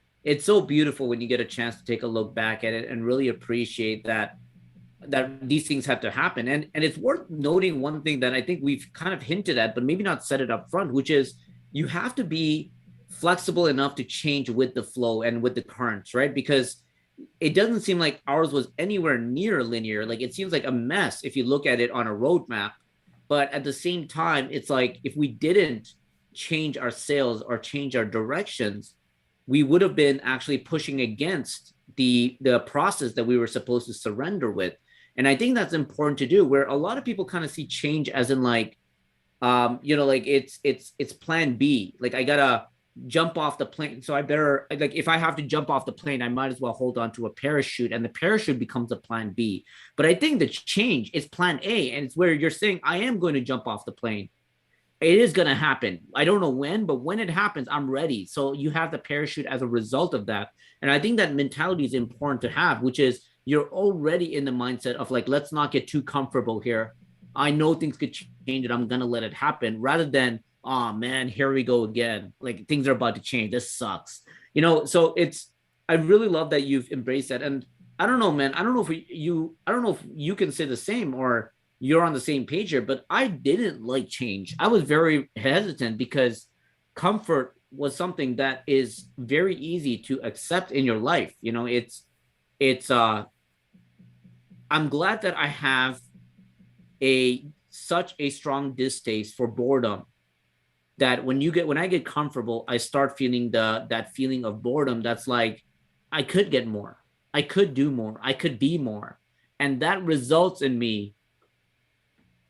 so beautiful when you get a chance to take a look back at it and really appreciate that these things have to happen. And it's worth noting one thing that I think we've kind of hinted at, but maybe not said it up front, which is you have to be flexible enough to change with the flow and with the currents, right? Because it doesn't seem like ours was anywhere near linear. Like it seems like a mess if you look at it on a roadmap. But at the same time, it's like if we didn't change our sales or change our directions, we would have been actually pushing against the process that we were supposed to surrender with. And I think that's important to do, where a lot of people kind of see change as in like like it's plan B. Like I gotta jump off the plane, so I better, like, if I have to jump off the plane, I might as well hold on to a parachute, and the parachute becomes a plan B. But I think the change is plan A, and it's where you're saying I am going to jump off the plane. It is going to happen. I don't know when, but when it happens, I'm ready. So you have the parachute as a result of that. And I think that mentality is important to have, which is you're already in the mindset of like, let's not get too comfortable here. I know things could change and I'm going to let it happen, rather than, oh man, here we go again. Like things are about to change. This sucks. So I really love that you've embraced that. And I don't know, man. I don't know if you can say the same, or you're on the same page here, but I didn't like change. I was very hesitant because comfort was something that is very easy to accept in your life. It's I'm glad that I have a such a strong distaste for boredom, that when I get comfortable, I start feeling that feeling of boredom that's like I could get more. I could do more. I could be more. And that results in me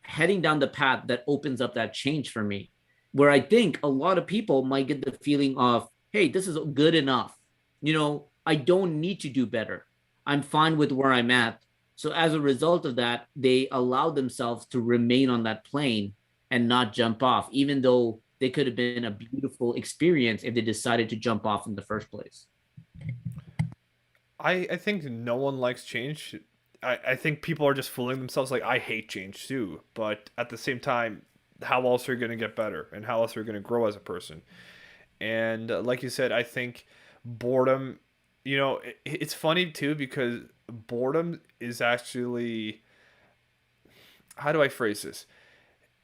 heading down the path that opens up that change for me, where I think a lot of people might get the feeling of, hey, this is good enough. I don't need to do better. I'm fine with where I'm at. So as a result of that, they allow themselves to remain on that plane and not jump off, even though they could have been a beautiful experience if they decided to jump off in the first place. I think no one likes change. I think people are just fooling themselves. Like, I hate change too, but at the same time, how else are you going to get better, and how else are you going to grow as a person? And like you said, I think boredom, it's funny too, because boredom is actually, how do I phrase this?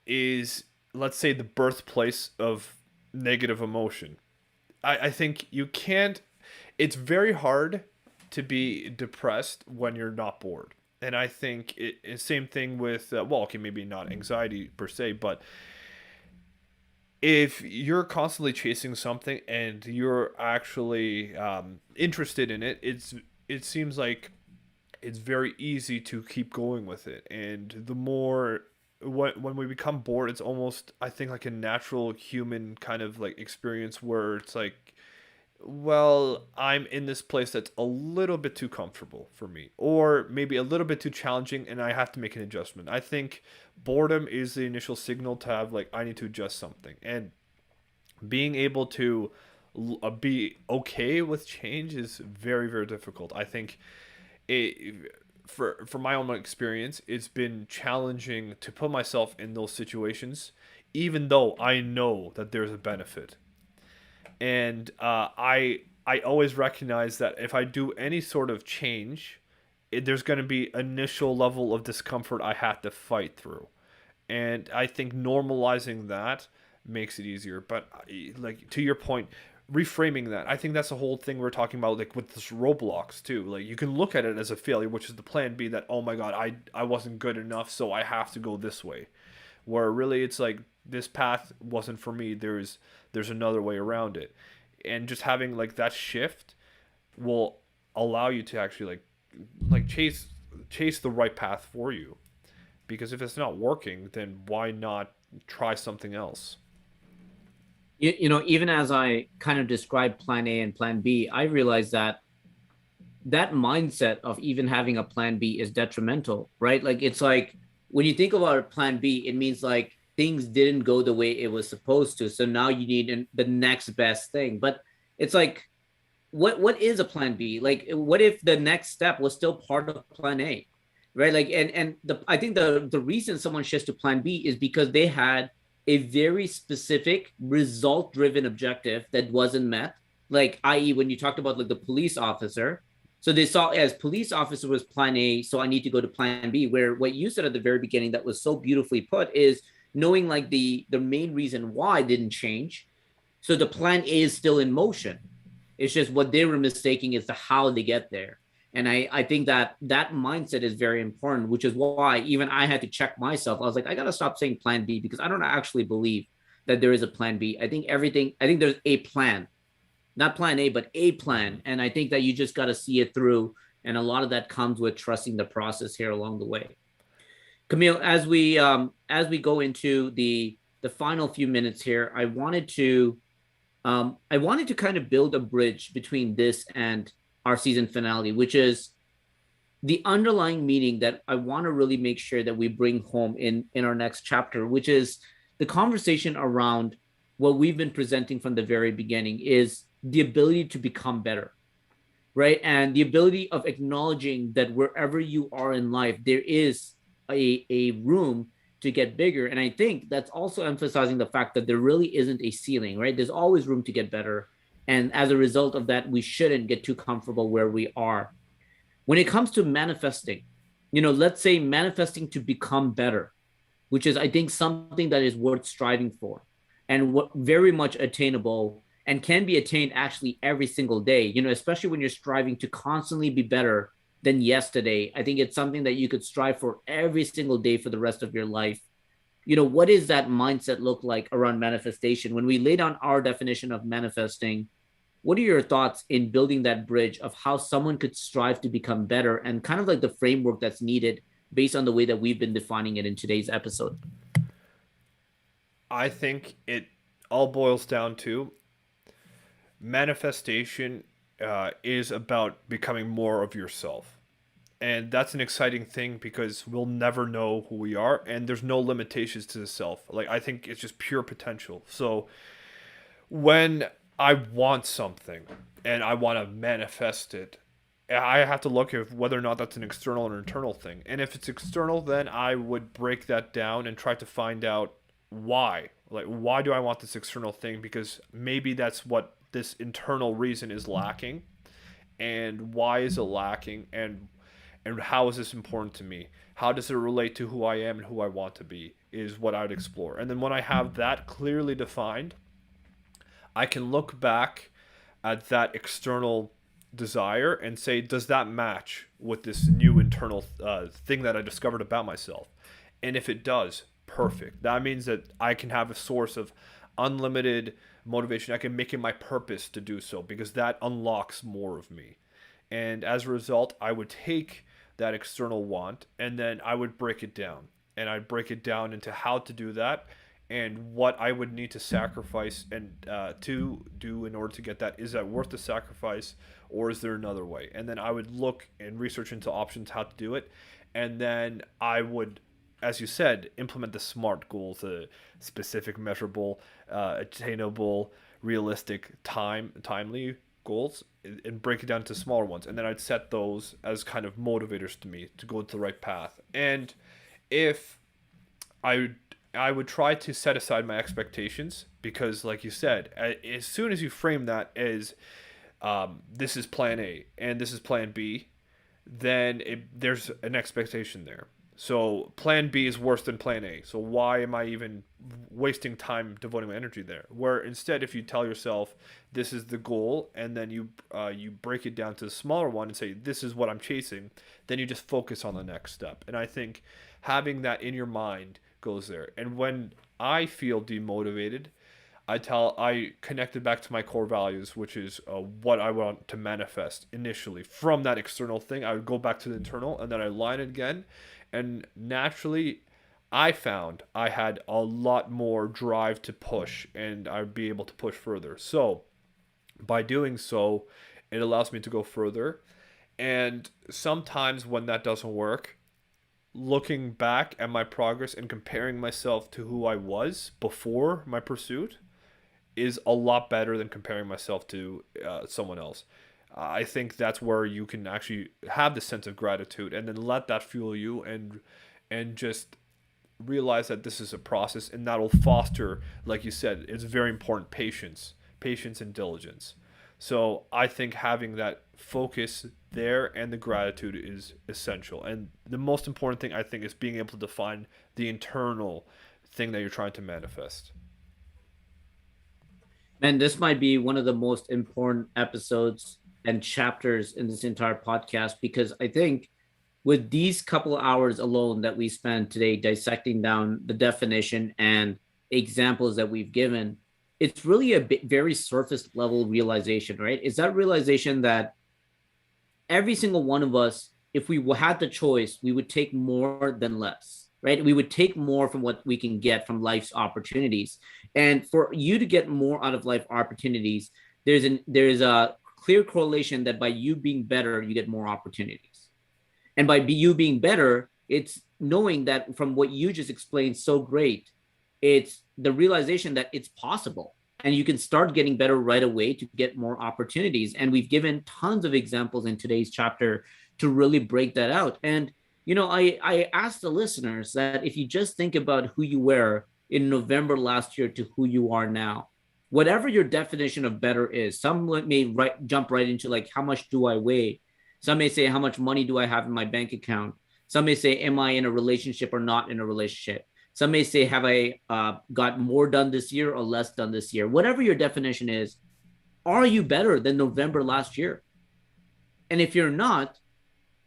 Is, let's say, the birthplace of negative emotion. I think you can't, it's very hard to be depressed when you're not bored. And I think same thing with, well, okay, maybe not anxiety per se, but if you're constantly chasing something and you're actually interested in it, it seems like it's very easy to keep going with it. And the more, when we become bored, it's almost, I think, like a natural human kind of like experience where it's like, well, I'm in this place that's a little bit too comfortable for me, or maybe a little bit too challenging, and I have to make an adjustment. I think boredom is the initial signal to have, like, I need to adjust something. And being able to be okay with change is very, very difficult. I think for my own experience, it's been challenging to put myself in those situations, even though I know that there's a benefit. And I always recognize that if I do any sort of change, there's going to be initial level of discomfort I have to fight through, and I think normalizing that makes it easier. But like, to your point, reframing that. I think that's the whole thing we're talking about, like with this Roblox too. Like you can look at it as a failure, which is the plan B, that oh my god, I wasn't good enough, so I have to go this way. Where really it's like this path wasn't for me. There's another way around it, and just having like that shift will allow you to actually like chase the right path for you. Because if it's not working, then why not try something else? Even as I kind of described plan A and plan B, I realized that that mindset of even having a plan B is detrimental, right? Like it's like when you think about a plan B, it means like things didn't go the way it was supposed to. So now you need the next best thing. But it's like, what is a plan B? Like, what if the next step was still part of plan A, right? Like, and I think the reason someone shifts to plan B is because they had a very specific result driven objective that wasn't met. Like, i.e., when you talked about like the police officer, so they saw as police officer was plan A, so I need to go to plan B. Where what you said at the very beginning that was so beautifully put is knowing like the main reason why didn't change, so the plan A is still in motion. It's just what they were mistaking is the how they get there. And I think that that mindset is very important, which is why even I had to check myself. I was like, I got to stop saying plan B because I don't actually believe that there is a plan B. I think there's a plan, not plan A, but a plan. And I think that you just got to see it through. And a lot of that comes with trusting the process here along the way. Camille, as we go into the final few minutes here, I wanted to kind of build a bridge between this and our season finale, which is the underlying meaning that I want to really make sure that we bring home in our next chapter, which is the conversation around what we've been presenting from the very beginning is the ability to become better, right? And the ability of acknowledging that wherever you are in life, there is a room to get bigger. And I think that's also emphasizing the fact that there really isn't a ceiling, right? There's always room to get better. And as a result of that, we shouldn't get too comfortable where we are. When it comes to manifesting, let's say manifesting to become better, which is, I think, something that is worth striving for and what very much attainable and can be attained actually every single day, especially when you're striving to constantly be better than yesterday. I think it's something that you could strive for every single day for the rest of your life. What does that mindset look like around manifestation? When we lay down our definition of manifesting, what are your thoughts in building that bridge of how someone could strive to become better and kind of like the framework that's needed based on the way that we've been defining it in today's episode? I think it all boils down to manifestation is about becoming more of yourself. And that's an exciting thing because we'll never know who we are and there's no limitations to the self. Like I think it's just pure potential. So when I want something and I want to manifest it, I have to look at whether or not that's an external or internal thing. And if it's external, then I would break that down and try to find out why. Like, why do I want this external thing? Because maybe that's what this internal reason is lacking. And why is it lacking? And how is this important to me? How does it relate to who I am and who I want to be? Is what I would explore. And then when I have that clearly defined, I can look back at that external desire and say, does that match with this new internal thing that I discovered about myself? And if it does, perfect. That means that I can have a source of unlimited motivation. I can make it my purpose to do so because that unlocks more of me. And as a result, I would take that external want and then I would break it down. And I'd break it down into how to do that and what I would need to sacrifice and to do in order to get that. Is that worth the sacrifice or is there another way? And then I would look and research into options how to do it. And then I would, as you said, implement the SMART goals, the specific, measurable, attainable, realistic, timely goals, and break it down to smaller ones. And then I'd set those as kind of motivators to me to go to the right path. And if I would try to set aside my expectations because, like you said, as soon as you frame that as this is plan A and this is plan B, then there's an expectation there. So plan B is worse than plan A. So why am I even wasting time devoting my energy there? Where instead, if you tell yourself this is the goal, and then you break it down to the smaller one and say this is what I'm chasing, then you just focus on the next step. And I think having that in your mind goes there. And when I feel demotivated, I connected back to my core values, which is what I want to manifest initially from that external thing. I would go back to the internal, and then I line it again, and naturally, I found I had a lot more drive to push, and I'd be able to push further. So by doing so, it allows me to go further. And sometimes when that doesn't work, looking back at my progress and comparing myself to who I was before my pursuit is a lot better than comparing myself to someone else. I think that's where you can actually have the sense of gratitude and then let that fuel you and just realize that this is a process and that'll foster, like you said, it's very important patience and diligence. So I think having that focus there and the gratitude is essential. And the most important thing I think is being able to define the internal thing that you're trying to manifest. Man, this might be one of the most important episodes and chapters in this entire podcast because I think with these couple of hours alone that we spent today dissecting down the definition and examples that we've given, it's really a very surface level realization, right? Is that realization that every single one of us, if we had the choice, we would take more than less, right? We would take more from what we can get from life's opportunities. And for you to get more out of life opportunities, there's a clear correlation that by you being better, you get more opportunities. And by you being better, it's knowing that from what you just explained so great, it's the realization that it's possible and you can start getting better right away to get more opportunities. And we've given tons of examples in today's chapter to really break that out. And, I asked the listeners that if you just think about who you were in November last year to who you are now, whatever your definition of better is, some may jump right into like, how much do I weigh? Some may say, how much money do I have in my bank account? Some may say, am I in a relationship or not in a relationship? Some may say, have I got more done this year or less done this year? Whatever your definition is, are you better than November last year? And if you're not,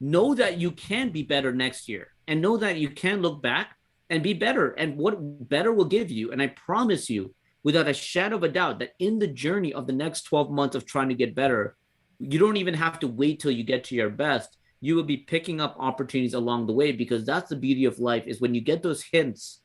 know that you can be better next year and know that you can look back and be better. And what better will give you. And I promise you, without a shadow of a doubt, that in the journey of the next 12 months of trying to get better, you don't even have to wait till you get to your best. You will be picking up opportunities along the way, because that's the beauty of life, is when you get those hints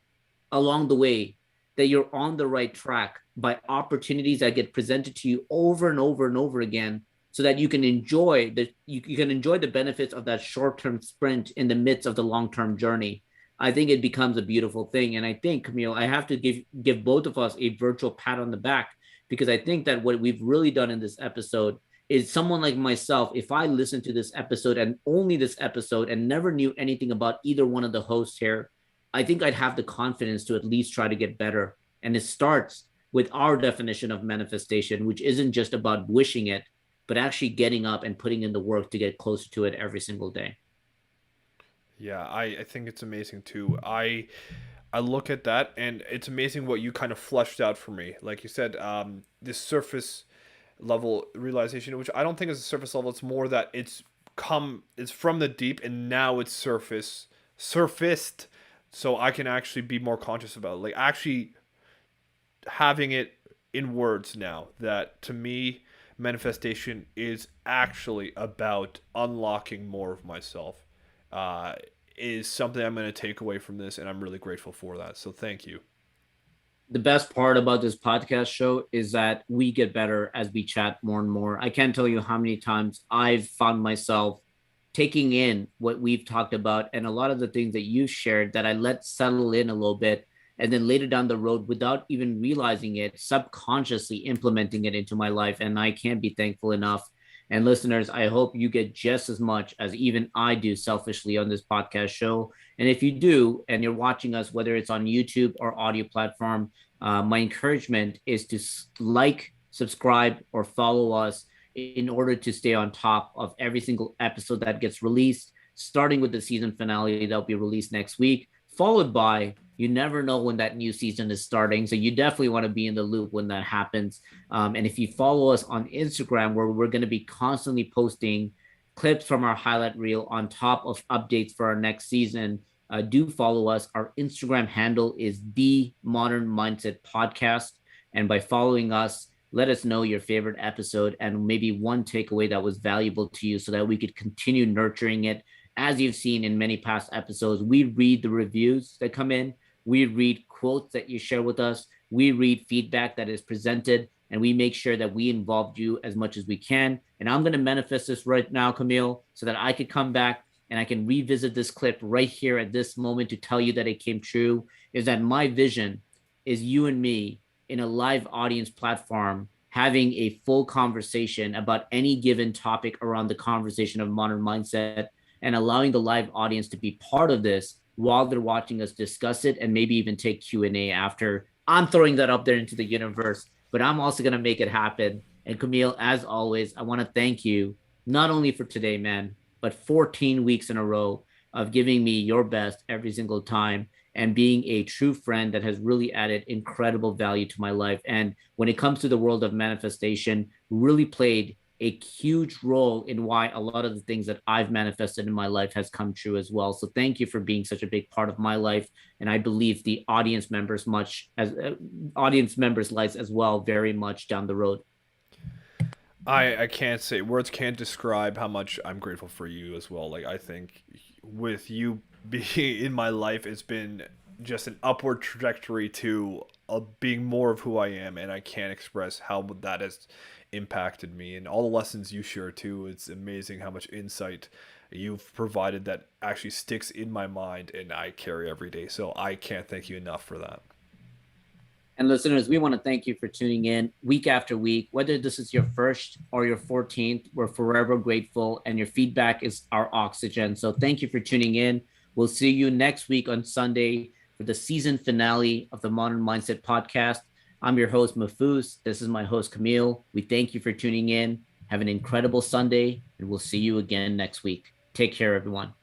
along the way that you're on the right track by opportunities that get presented to you over and over and over again, so that you can enjoy the benefits of that short-term sprint in the midst of the long-term journey. I think it becomes a beautiful thing. And I think, Camille, I have to give both of us a virtual pat on the back, because I think that what we've really done in this episode is, someone like myself, if I listened to this episode and only this episode and never knew anything about either one of the hosts here, I think I'd have the confidence to at least try to get better. And it starts with our definition of manifestation, which isn't just about wishing it, but actually getting up and putting in the work to get closer to it every single day. Yeah, I think it's amazing too. I look at that and it's amazing what you kind of fleshed out for me. Like you said, this surface level realization, which I don't think is a surface level. It's more that it's from the deep and now it's surfaced, so I can actually be more conscious about it. Like actually having it in words now, that to me manifestation is actually about unlocking more of myself, uh, is something I'm going to take away from this, and I'm really grateful for that. So thank you. The best part about this podcast show is that we get better as we chat more and more. I can't tell you how many times I've found myself taking in what we've talked about and a lot of the things that you shared that I let settle in a little bit. And then later down the road, without even realizing it, subconsciously implementing it into my life. And I can't be thankful enough. And listeners, I hope you get just as much as even I do selfishly on this podcast show. And if you do, and you're watching us, whether it's on YouTube or audio platform, my encouragement is to like, subscribe, or follow us in order to stay on top of every single episode that gets released, starting with the season finale that'll be released next week, followed by you never know when that new season is starting. So you definitely want to be in the loop when that happens. And if you follow us on Instagram, where we're going to be constantly posting clips from our highlight reel on top of updates for our next season, do follow us. Our Instagram handle is the Modern Mindset Podcast. And by following us, let us know your favorite episode and maybe one takeaway that was valuable to you so that we could continue nurturing it. As you've seen in many past episodes, we read the reviews that come in, we read quotes that you share with us, we read feedback that is presented, and we make sure that we involved you as much as we can. And I'm going to manifest this right now, Camille, so that I could come back and I can revisit this clip right here at this moment to tell you that it came true. Is that my vision is you and me in a live audience platform having a full conversation about any given topic around the conversation of modern mindset, and allowing the live audience to be part of this while they're watching us discuss it and maybe even take Q&A after. I'm throwing that up there into the universe, but I'm also going to make it happen. And Camille, as always, I want to thank you not only for today, man, but 14 weeks in a row of giving me your best every single time and being a true friend that has really added incredible value to my life. And when it comes to the world of manifestation, really played a huge role in why a lot of the things that I've manifested in my life has come true as well. So thank you for being such a big part of my life. And I believe the audience members audience members' lives as well, very much down the road. I can't say words can't describe how much I'm grateful for you as well. Like I think with you being in my life, it's been just an upward trajectory to being more of who I am, and I can't express how that has impacted me and all the lessons you share too. It's amazing how much insight you've provided that actually sticks in my mind and I carry every day. So I can't thank you enough for that. And listeners, we want to thank you for tuning in week after week. Whether this is your first or your 14th, we're forever grateful, and your feedback is our oxygen. So thank you for tuning in. We'll see you next week on Sunday for the season finale of the Modern Mindset Podcast. I'm your host, Mahfouz. This is my host, Camille. We thank you for tuning in. Have an incredible Sunday, and we'll see you again next week. Take care, everyone.